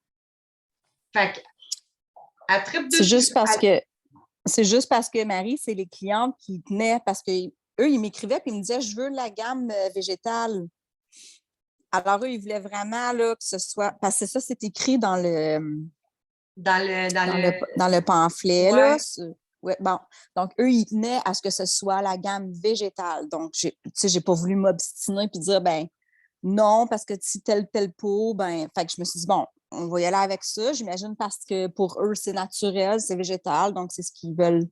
Fait qu'elle tripe dessus. C'est juste parce que Marie, c'est les clientes qui tenaient, parce qu'eux, ils m'écrivaient et ils me disaient, je veux la gamme végétale. Alors, eux, ils voulaient vraiment là, que ce soit. Parce que ça, c'est écrit dans le pamphlet. Ouais. Là, ouais, bon. Donc, eux, ils tenaient à ce que ce soit la gamme végétale. Donc, j'ai pas voulu m'obstiner et dire, ben non, parce que si telle peau, ben. Fait que je me suis dit, bon, on va y aller avec ça, j'imagine, parce que pour eux, c'est naturel, c'est végétal, donc c'est ce qu'ils veulent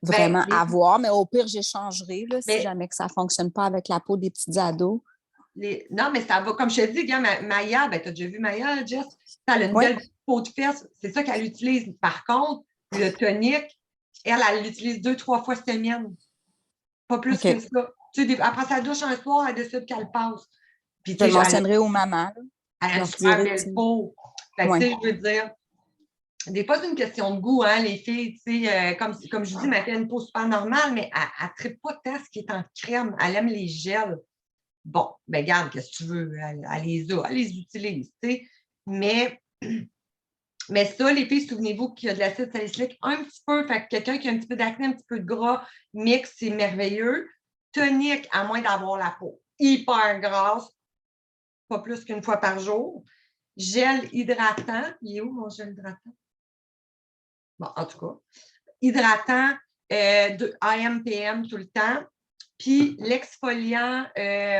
vraiment avoir. Mais au pire, j'échangerai là, si jamais que ça ne fonctionne pas avec la peau des petits ados. Non, mais ça va. Comme je te dis, regarde, Maya, ben, tu as déjà vu Maya, Jess? Elle a une belle peau de fesse. C'est ça qu'elle utilise. Par contre, le tonique, elle l'utilise 2-3 fois semaine. Pas plus que ça. Tu sais, après sa douche un soir, elle décide qu'elle passe. Puis, je le mentionnerai aux mamans. Elle a une super belle peau. Fait que, tu sais, je veux dire, des fois, c'est une question de goût, hein, les filles. Tu sais, comme je dis, ma fille a une peau super normale, mais elle ne tripe pas tant ce qui est en crème. Elle aime les gels. Bon, ben regarde, qu'est-ce que tu veux? Elle les utilise, tu sais. Mais ça, les filles, souvenez-vous qu'il y a de l'acide salicylique un petit peu. Fait que quelqu'un qui a un petit peu d'acné, un petit peu de gras, mix, c'est merveilleux. Tonique, à moins d'avoir la peau hyper grasse, pas plus qu'une fois par jour. Gel hydratant. Il est où mon gel hydratant? Bon, en tout cas. Hydratant, de AM/PM tout le temps. Puis l'exfoliant,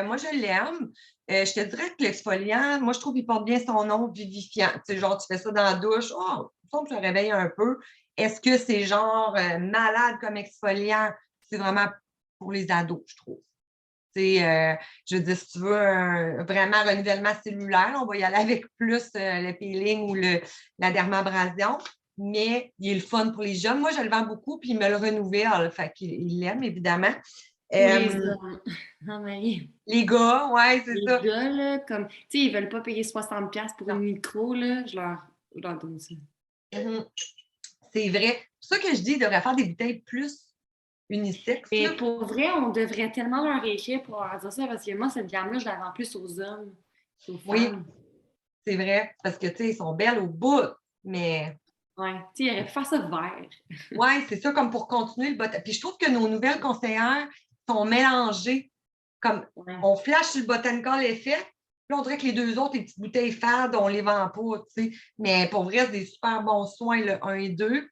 moi, je l'aime. Je te dirais que l'exfoliant, moi, je trouve qu'il porte bien son nom, vivifiant. Tu sais, genre, tu fais ça dans la douche, oh, il semble que ça réveille un peu. Est-ce que c'est genre malade comme exfoliant? C'est vraiment pour les ados, je trouve. Tu sais, je veux dire, si tu veux vraiment un renouvellement cellulaire, on va y aller avec plus le peeling ou la dermabrasion. Mais il est le fun pour les jeunes. Moi, je le vends beaucoup, puis il me le renouvelle. Fait qu'il l'aime, évidemment. Les hommes. Non, Marie. Les gars, ouais, c'est ça. Les gars, là, comme, tu sais, ils veulent pas payer 60$ pour une micro, là, je leur donne ça. C'est vrai. C'est pour ça que je dis, ils devraient faire des bouteilles plus unisex. Mais pour vrai, on devrait tellement leur écrire pour leur dire ça, parce que moi, cette gamme-là, je la vends plus aux hommes qu'aux femmes. Oui, c'est vrai. Parce que, tu sais, ils sont belles au bout, mais... Oui, tu sais, il aurait pu faire ça vert. Oui, c'est ça, comme pour continuer le botanical. Puis je trouve que nos nouvelles conseillères sont mélangées. Comme on flash sur le botanical effect, puis on dirait que les deux autres, les petites bouteilles fades, on les vend pas, tu sais. Mais pour vrai, c'est des super bons soins, le 1 et 2.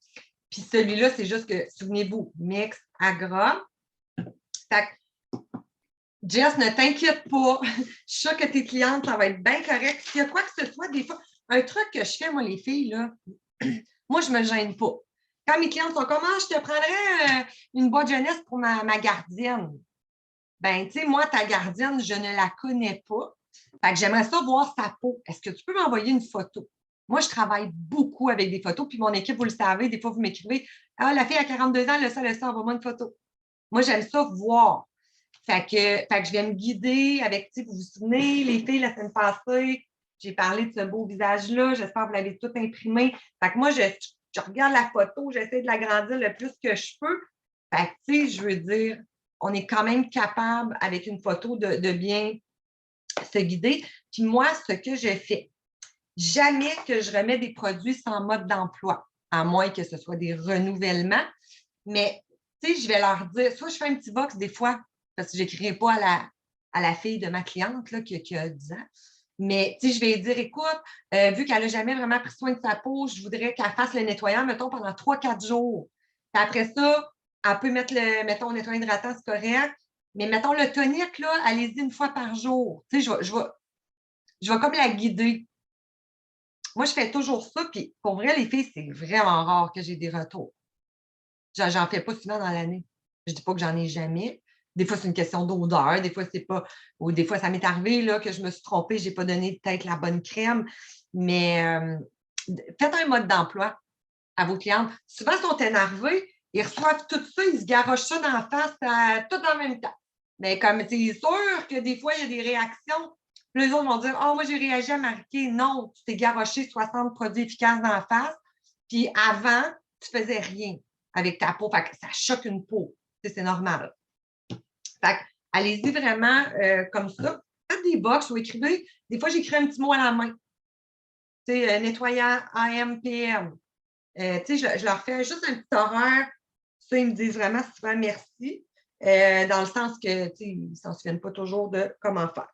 Puis celui-là, c'est juste que, souvenez-vous, mix à gras. Fait que, Jess, ne t'inquiète pas. Je suis sûre que tes clientes, ça va être bien correct. S'il y a quoi que ce soit, des fois, un truc que je fais, moi, les filles, là, moi, je ne me gêne pas. Quand mes clientes sont comme, je te prendrais une boîte jeunesse pour ma gardienne. Ben, tu sais, moi, ta gardienne, je ne la connais pas. Fait que j'aimerais ça voir sa peau. Est-ce que tu peux m'envoyer une photo? Moi, je travaille beaucoup avec des photos, puis mon équipe, vous le savez, des fois, vous m'écrivez, la fille a 42 ans, le ça, envoie-moi une photo. Moi, j'aime ça voir. Fait que je viens me guider avec, vous vous souvenez, les filles, la semaine passée, j'ai parlé de ce beau visage-là. J'espère que vous l'avez tout imprimé. Fait que moi, je regarde la photo, j'essaie de l'agrandir le plus que je peux. Fait que, je veux dire, on est quand même capable, avec une photo, de bien se guider. Puis moi, ce que je fais, jamais que je remets des produits sans mode d'emploi, à moins que ce soit des renouvellements. Mais, je vais leur dire, soit je fais un petit box des fois, parce que je n'écrirai pas à la fille de ma cliente là, qui a 10 ans. Mais, je vais lui dire, écoute, vu qu'elle n'a jamais vraiment pris soin de sa peau, je voudrais qu'elle fasse le nettoyant, mettons, pendant 3-4 jours. Puis après ça, elle peut mettre mettons, le nettoyant hydratant, c'est correct. Mais mettons, le tonique, là, allez-y une fois par jour. Je vais comme la guider. Moi, je fais toujours ça. Puis, pour vrai, les filles, c'est vraiment rare que j'ai des retours. J'en fais pas souvent dans l'année. Je dis pas que j'en ai jamais. Des fois, c'est une question d'odeur. Des fois, c'est pas. Ou des fois, ça m'est arrivé là, que je me suis trompée, je n'ai pas donné peut-être la bonne crème. Mais faites un mode d'emploi à vos clientes. Souvent, ils sont énervés, ils reçoivent tout ça, ils se garochent ça dans la face tout en même temps. Mais comme c'est sûr que des fois, il y a des réactions, les autres vont dire moi, j'ai réagi à marquer. Non, tu t'es garoché 60 produits efficaces dans la face. Puis avant, tu ne faisais rien avec ta peau. Fait que ça choque une peau. C'est normal. Fait que, allez-y vraiment comme ça. Faites des box ou écrivez. Des fois, j'écris un petit mot à la main. Nettoyant AM/PM. Je leur fais juste un petit horaire. Ça, ils me disent vraiment souvent merci. Dans le sens que ils ne s'en souviennent pas toujours de comment faire.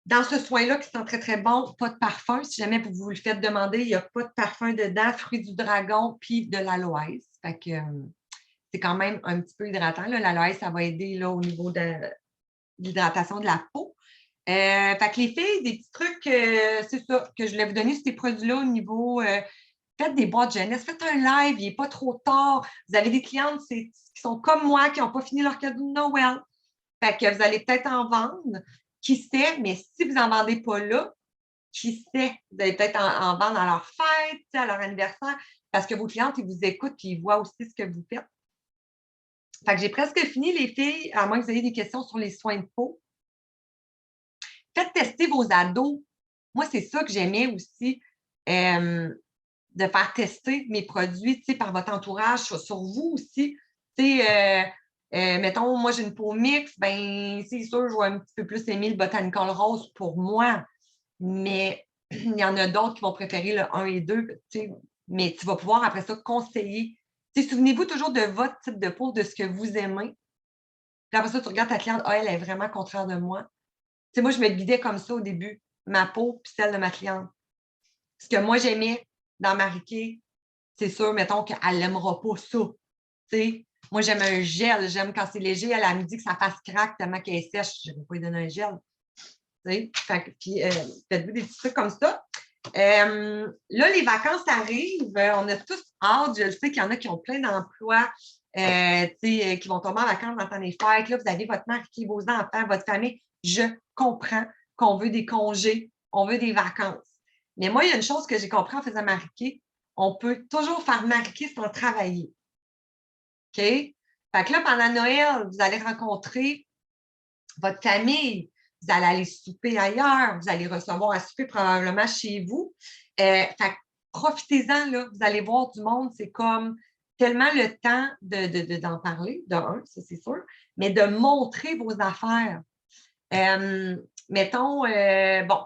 Dans ce soin-là, qui sent très, très bon, pas de parfum. Si jamais vous vous le faites demander, il n'y a pas de parfum dedans, fruits du dragon puis de l'aloès. Fait que c'est quand même un petit peu hydratant. L'aloès, ça va aider là, au niveau de l'hydratation de la peau. Fait que les filles, des petits trucs, c'est ça, que je voulais vous donner sur ces produits-là au niveau. Faites des boîtes jeunesse, faites un live, il n'est pas trop tard. Vous avez des clientes qui sont comme moi, qui n'ont pas fini leur cadeau de Noël. Fait que vous allez peut-être en vendre. Qui sait, mais si vous n'en vendez pas là, qui sait, vous allez peut-être en vendre à leur fête, à leur anniversaire, parce que vos clientes, ils vous écoutent et ils voient aussi ce que vous faites. Fait que j'ai presque fini, les filles, à moins que vous ayez des questions sur les soins de peau. Faites tester vos ados. Moi, c'est ça que j'aimais aussi, de faire tester mes produits par votre entourage, sur vous aussi. Mettons, moi, j'ai une peau mixte, ben c'est sûr, je vais un petit peu plus aimer le Botanical Rose pour moi. Mais il y en a d'autres qui vont préférer le 1 et 2. Mais tu vas pouvoir, après ça, conseiller. Souvenez-vous toujours de votre type de peau, de ce que vous aimez. Puis après ça, tu regardes ta cliente, elle est vraiment contraire de moi. Moi, je me guidais comme ça au début, ma peau puis celle de ma cliente. Ce que moi, j'aimais dans Marie-Kay, c'est sûr, mettons qu'elle n'aimera pas ça. Moi, j'aime un gel. J'aime quand c'est léger. Elle me dit que ça fasse craque tellement qu'elle est sèche. Je ne vais pas lui donner un gel. Puis, faites-vous des petits trucs comme ça. Là, les vacances arrivent. On a tous hâte. Je le sais qu'il y en a qui ont plein d'emplois, qui vont tomber en vacances dans le temps des fêtes. Là, vous avez votre mari, vos enfants, votre famille. Je comprends qu'on veut des congés, on veut des vacances. Mais moi, il y a une chose que j'ai compris en faisant Marie-Kay. On peut toujours faire Marie-Kay sans travailler. OK? Fait que là, pendant Noël, vous allez rencontrer votre famille. Vous allez aller souper ailleurs. Vous allez recevoir un souper probablement chez vous. Fait que profitez-en, là. Vous allez voir du monde. C'est comme tellement le temps d'en parler, ça c'est sûr, mais de montrer vos affaires. Mettons,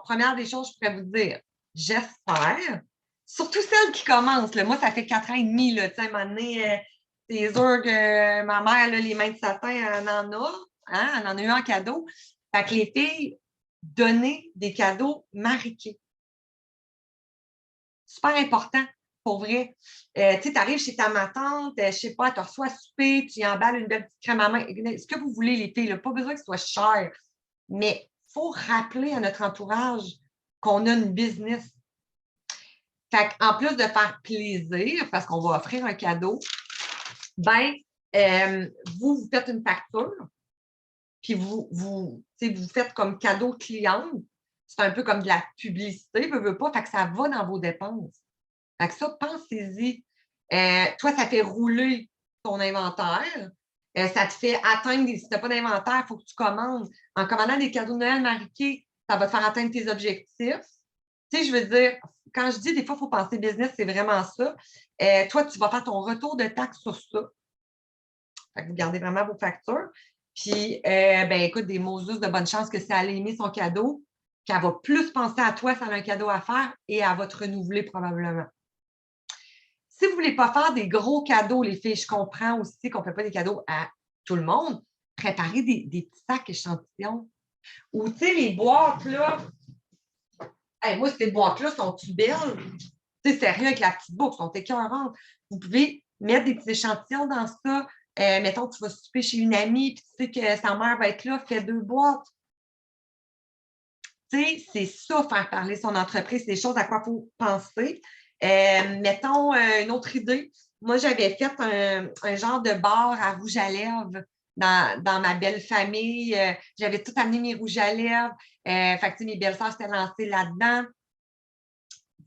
première des choses, je pourrais vous dire, j'espère, surtout celles qui commencent. Là, moi, ça fait 4 ans et demi. Là, à un moment donné, c'est sûr que ma mère, là, les mains de satin, elle en a. Hein, elle en a eu en cadeau. Fait que les filles, donnez des cadeaux Marie-Kay. Super important, pour vrai. Tu arrives chez ta tante, je ne sais pas, tu reçois à souper, tu y emballes une belle petite crème à main. Ce que vous voulez, les filles, là, pas besoin que ce soit cher. Mais il faut rappeler à notre entourage qu'on a une business. Fait en plus de faire plaisir, parce qu'on va offrir un cadeau, vous faites une facture, puis vous faites comme cadeau client. C'est un peu comme de la publicité, veut pas, fait que ça va dans vos dépenses. Fait que ça, pensez-y. Toi, ça fait rouler ton inventaire. Ça te fait atteindre, si tu n'as pas d'inventaire, il faut que tu commandes. En commandant des cadeaux de Noël Marie-Kay, ça va te faire atteindre tes objectifs. Je veux dire, quand je dis des fois, il faut penser business, c'est vraiment ça. Toi, tu vas faire ton retour de taxe sur ça. Fait que vous gardez vraiment vos factures. Puis, écoute, des Moses de bonne chance que si elle a aimé son cadeau, qu'elle va plus penser à toi si elle a un cadeau à faire et elle va te renouveler probablement. Si vous ne voulez pas faire des gros cadeaux, les filles, je comprends aussi qu'on ne fait pas des cadeaux à tout le monde. Préparez des petits sacs échantillons. Ou, tu sais, les boîtes, là. Moi, ces boîtes-là sont-tu belles? Tu sais, sérieux, avec la petite boucle, sont écœurantes. Vous pouvez mettre des petits échantillons dans ça. Mettons que tu vas souper chez une amie, puis tu sais que sa mère va être là, fais 2 boîtes. Tu sais, c'est ça, faire parler son entreprise. C'est des choses à quoi il faut penser. Mettons une autre idée. Moi, j'avais fait un genre de bar à rouge à lèvres dans ma belle famille. J'avais tout amené mes rouges à lèvres. Fait que mes belles-sœurs s'étaient lancées là-dedans.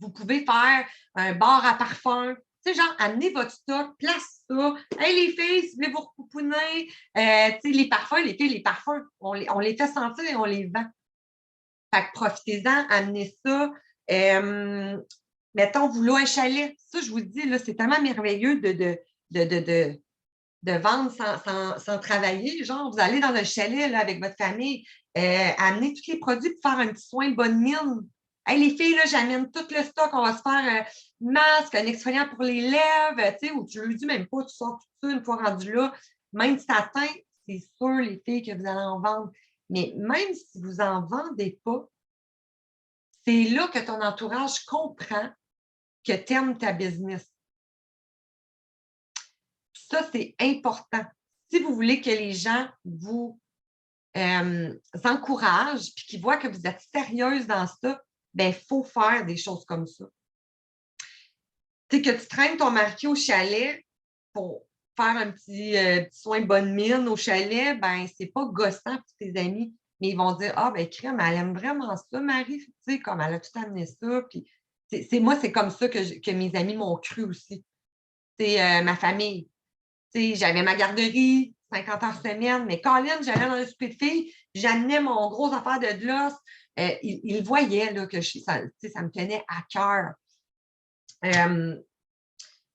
Vous pouvez faire un bar à parfum. Tu sais, genre, amenez votre stock, place ça. Hey, les filles, si vous voulez vous repouponner, les parfums, les filles, les parfums, on les fait sentir et on les vend. Fait que profitez-en, amenez ça. Mettons, vous louez un chalet. Ça, je vous dis, là, c'est tellement merveilleux de vendre sans travailler. Genre, vous allez dans un chalet là, avec votre famille, amener tous les produits pour faire un petit soin de bonne mine. Hey, les filles, là, j'amène tout le stock. On va se faire un masque, un exfoliant pour les lèvres, tu sais, ou tu ne le dis même pas, tu sors tout ça une fois rendu là. Même si ça atteint, c'est sûr, les filles, que vous allez en vendre. Mais même si vous n'en vendez pas, c'est là que ton entourage comprend que tu aimes ta business. Ça, c'est important. Si vous voulez que les gens vous encouragent puis qui voient que vous êtes sérieuse dans ça, bien, il faut faire des choses comme ça. Tu sais, que tu traînes ton mari au chalet pour faire un petit soin bonne mine au chalet, ben c'est pas gossant pour tes amis, mais ils vont dire « Ah, ben crème, elle aime vraiment ça, Marie, tu sais, comme elle a tout amené ça. » Puis moi, c'est comme ça que mes amis m'ont cru aussi. C'est ma famille. Tu sais, j'avais ma garderie, 50 heures semaine, mais Colin, j'allais dans un souper de filles, j'amenais mon gros affaire de gloss. Ils voyaient là, que ça me tenait à cœur.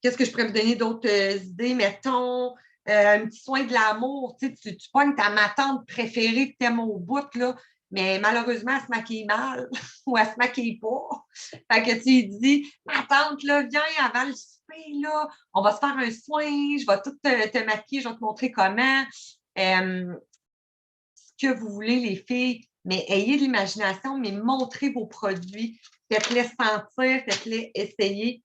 Qu'est-ce que je pourrais vous donner d'autres idées? Mettons, un petit soin de l'amour. Tu pognes ta matante préférée que tu aimes au bout, là, mais malheureusement, elle se maquille mal ou elle se maquille pas. Fait que tu lui dis, ma tante, là, viens avant le souper, là, on va se faire un soin, je vais tout te maquiller, je vais te montrer comment. Ce que vous voulez, les filles, mais ayez de l'imagination, mais montrez vos produits. Faites-les sentir, faites-les essayer.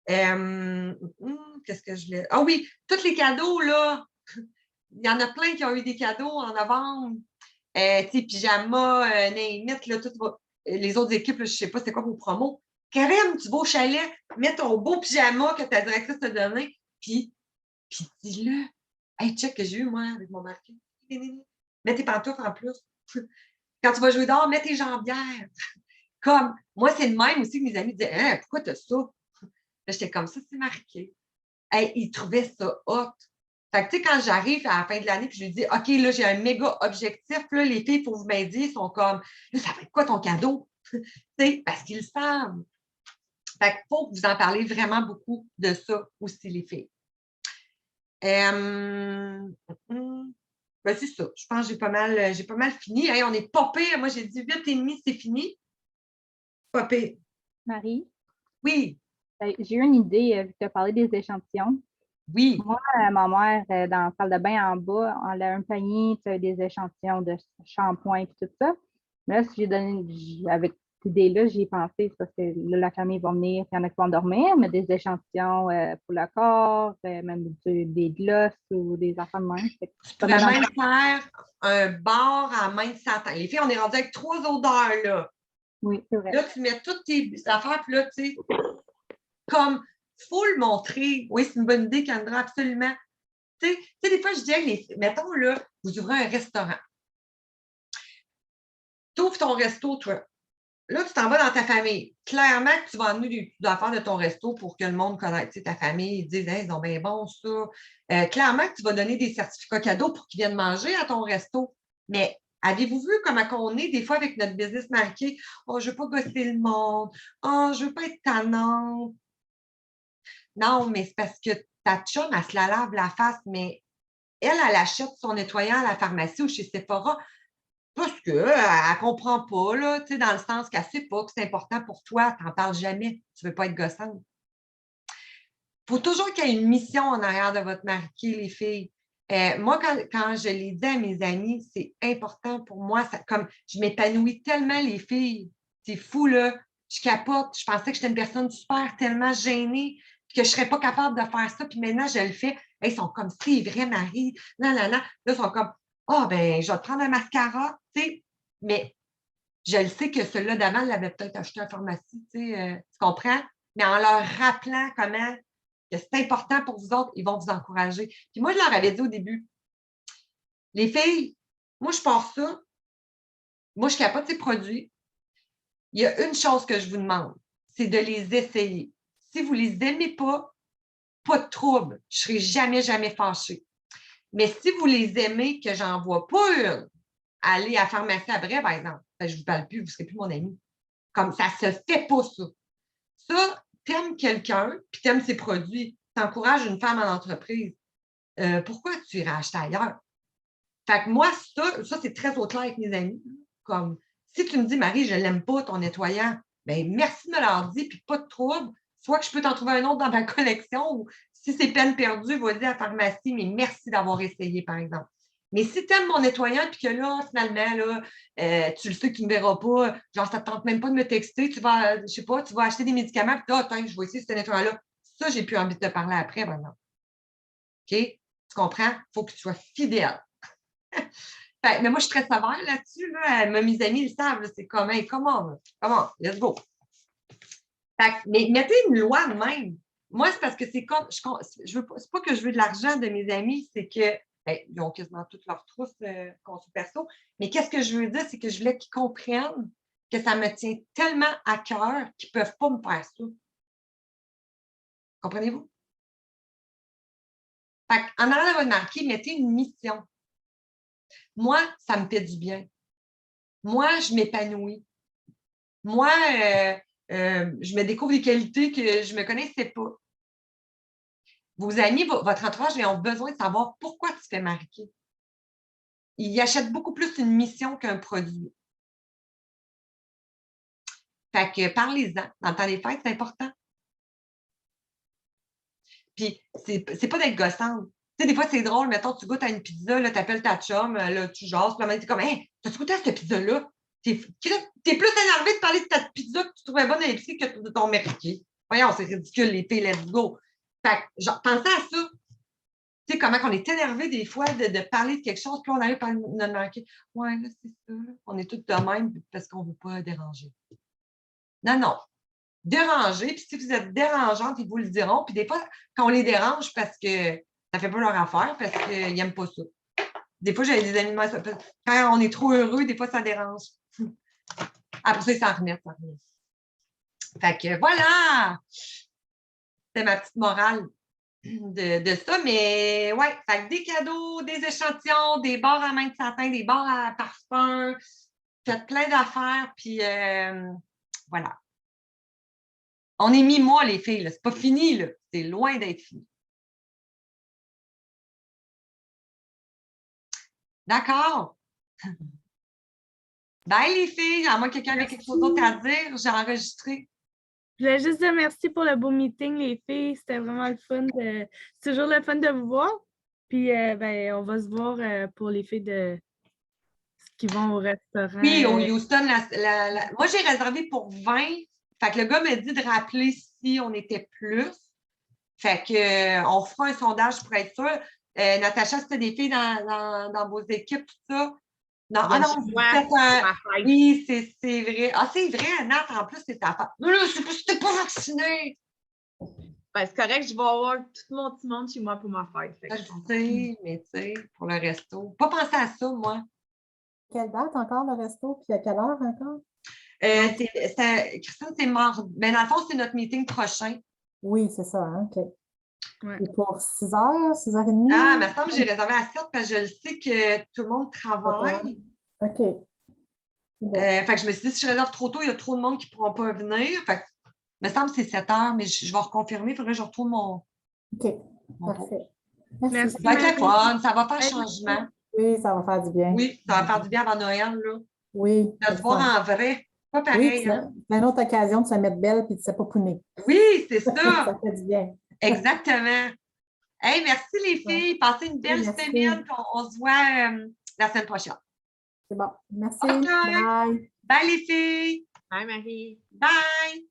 Qu'est-ce que je voulais? Ah oui, tous les cadeaux, là. Il y en a plein qui ont eu des cadeaux en novembre. Tu sais, pyjama, name it, là, les autres équipes, là, je ne sais pas c'est quoi vos promos. Karim, tu vas au chalet, mets ton beau pyjama que ta directrice t'a donné, puis dis-le. Hey, check que j'ai eu, moi, avec mon marqué. Mets tes pantoufles en plus. Quand tu vas jouer dehors, mets tes jambières. Comme, moi, c'est le même aussi que mes amis disaient, hein, pourquoi tu as ça? J'étais comme ça, c'est marqué. Hey, ils trouvaient ça hot. Fait que, tu sais, quand j'arrive à la fin de l'année, puis je lui dis, OK, là, j'ai un méga objectif, là, les filles, il faut vous m'aider, ils sont comme, là, ça va être quoi ton cadeau? Tu sais, parce qu'ils le savent. Fait qu'il faut que vous en parlez vraiment beaucoup de ça aussi, les filles. Ben, c'est ça. Je pense que j'ai pas mal fini. Hey, on est pas pire. Moi, j'ai dit 8h30, c'est fini. Pas pire. Marie, Oui, j'ai eu une idée, vu que tu as parlé des échantillons. oui. Moi, ma mère, dans la salle de bain en bas, elle a un panier, tu as des échantillons de shampoing et tout ça. Mais là, si j'ai donné, avec cette idée-là, j'y ai pensé, parce que là, la famille va venir, il y en a qui vont dormir, mais des échantillons pour le corps, même des gloss ou des affaires de même. Tu pourrais même faire un bar à main de satin. Les filles, on est rendu avec 3 odeurs, là. Oui, c'est vrai. Là, tu mets toutes tes affaires, puis là, tu sais, comme, il faut le montrer. Oui, c'est une bonne idée, Kendra, absolument. Tu sais, des fois, je dis, mettons, là, vous ouvrez un restaurant. Tu ouvres ton resto, toi. Là, tu t'en vas dans ta famille. Clairement que tu vas amener des affaires de ton resto pour que le monde connaisse ta famille. Ils disent, hey, ils ont bien bon ça. Clairement que tu vas donner des certificats cadeaux pour qu'ils viennent manger à ton resto. Mais avez-vous vu comment on est des fois avec notre business marqué? Oh, je ne veux pas gosser le monde. Oh, je ne veux pas être tannante. Non, mais c'est parce que ta chum, elle se la lave la face, mais elle achète son nettoyant à la pharmacie ou chez Sephora parce qu'elle ne comprend pas, là, tu sais, dans le sens qu'elle ne sait pas que c'est important pour toi. Tu n'en parles jamais. Tu ne veux pas être gossante. Il faut toujours qu'il y ait une mission en arrière de votre marqué, les filles. Moi, quand je l'ai dit à mes amis, c'est important pour moi. Comme je m'épanouis tellement, les filles. C'est fou, là. Je capote. Je pensais que j'étais une personne super, tellement gênée, que je ne serais pas capable de faire ça. Puis maintenant, je le fais. Ils sont comme, c'est vrai, Marie. Non, non, non. Là, ils sont comme, ben, je vais te prendre un mascara. Tu sais, mais je le sais que celui-là d'avant l'avait peut-être acheté à la pharmacie. Tu comprends? Mais en leur rappelant comment que c'est important pour vous autres, ils vont vous encourager. Puis moi, je leur avais dit au début, les filles, moi, je pars ça. Moi, je capote ces produits. Il y a une chose que je vous demande, c'est de les essayer. Si vous ne les aimez pas de trouble. Je ne serai jamais, jamais fâchée. Mais si vous les aimez, que j'en vois pas une, aller à la pharmacie après, par exemple, je ne vous parle plus, vous ne serez plus mon ami. Comme ça ne se fait pas, ça. Ça, tu aimes quelqu'un, puis tu aimes ses produits. Tu encourages une femme en entreprise. Pourquoi tu irais acheter ailleurs? Fait que moi, ça c'est très au clair avec mes amis. Comme, si tu me dis, Marie, je ne l'aime pas, ton nettoyant, bien, merci de me l'avoir dit, puis pas de trouble. Soit que je peux t'en trouver un autre dans ma collection, ou si c'est peine perdue, vas-y à la pharmacie, mais merci d'avoir essayé, par exemple. Mais si tu aimes mon nettoyant, puis que là, finalement, là, tu le sais que tu ne me verras pas, genre, ça ne te tente même pas de me texter, tu vas, je sais pas, tu vas acheter des médicaments, puis là, attends, je vais essayer ce nettoyant-là. Ça, j'ai plus envie de te parler après, maintenant. OK? Tu comprends? Il faut que tu sois fidèle. Fait Mais moi, je suis très sévère là-dessus. Là. Mes amis le savent. Là, c'est comment, let's go. Mais mettez une loi de même. Moi, c'est parce que c'est comme. C'est pas que je veux de l'argent de mes amis, c'est que. Ils ont quasiment toutes leurs trousses conso perso. Mais qu'est-ce que je veux dire, c'est que je voulais qu'ils comprennent que ça me tient tellement à cœur qu'ils ne peuvent pas me faire ça. Comprenez-vous? En allant à votre marqué, mettez une mission. Moi, ça me fait du bien. Moi, je m'épanouis. Moi, je me découvre des qualités que je ne me connaissais pas. Vos amis, votre entourage, ils ont besoin de savoir pourquoi tu fais marquer. Ils achètent beaucoup plus une mission qu'un produit. Fait que parlez-en. Dans le temps des fêtes, c'est important. Puis, c'est pas d'être gossante. Tu sais, des fois, c'est drôle, mettons, tu goûtes à une pizza, là, t'appelles ta chum, là, tu jases, puis là, t'es comme, hey, t'as-tu goûté à cette pizza-là? T'es plus énervé de parler de ta pizza que tu trouvais bonne à l'épicerie que de ton marqué. Voyons, c'est ridicule, les filles, let's go. Fait que, genre, pensez à ça. Tu sais, comment on est énervé des fois de parler de quelque chose, puis on arrive par notre marqué. Ouais, là, c'est ça, là. On est tous de même parce qu'on ne veut pas déranger. Non. Déranger, puis si vous êtes dérangeante, ils vous le diront. Puis des fois, quand on les dérange, parce que ça ne fait pas leur affaire, parce qu'ils n'aiment pas ça. Des fois, j'avais des animaux. Quand on est trop heureux, des fois, ça dérange. Après ça, ils s'en remettent. Fait que voilà! C'était ma petite morale de ça. Mais ouais, fait que des cadeaux, des échantillons, des barres à main de satin, des barres à parfum. Faites plein d'affaires, puis voilà. On est mi-mois, les filles, là. C'est pas fini, là. C'est loin d'être fini. D'accord? Bye, les filles. À moins que quelqu'un ait quelque chose d'autre à dire, j'ai enregistré. Je voulais juste dire merci pour le beau meeting, les filles. C'était vraiment le fun. C'est toujours le fun de vous voir. Puis, on va se voir pour les filles qui vont au restaurant. Oui, au Houston. Moi, j'ai réservé pour 20. Fait que le gars m'a dit de rappeler si on était plus. Fait que on fera un sondage pour être sûr. Natacha, c'était des filles dans vos équipes, tout ça. Non, oui, c'est vrai. Ah, c'est vrai, Nat, en plus, c'est ta fête. Non, là, c'est parce que t'es pas vacciné. Ben, c'est correct, je vais avoir tout mon petit monde chez moi pour ma fête. Je sais, mais tu sais, pour le resto. Pas penser à ça, moi. Quelle date encore le resto? Puis à quelle heure encore? Christine, c'est mort. Mais dans le fond, c'est notre meeting prochain. Oui, c'est ça, hein? OK. Ouais. Et pour 6h, 6h30? Ah, mais ça me semble que j'ai réservé à 7 parce que je le sais que tout le monde travaille. OK. Fait que je me suis dit, si je réserve trop tôt, il y a trop de monde qui ne pourront pas venir. Fait que, il me semble que c'est 7 heures, mais je vais reconfirmer. Il faudrait que je retrouve mon. OK. Parfait. Merci. Ça va être le fun. Ça va faire changement. Oui, ça va faire du bien. Oui, ça va faire du bien avant Noël, là. Oui. De se voir en vrai. Pas pareil. Oui, hein? c'est une autre occasion de se mettre belle et de se popouner. Oui, c'est ça. Ça fait du bien. Exactement. Hey, merci les filles. Passez une belle semaine. On se voit la semaine prochaine. C'est bon. Merci. Okay. Bye. Bye les filles. Bye, Marie. Bye.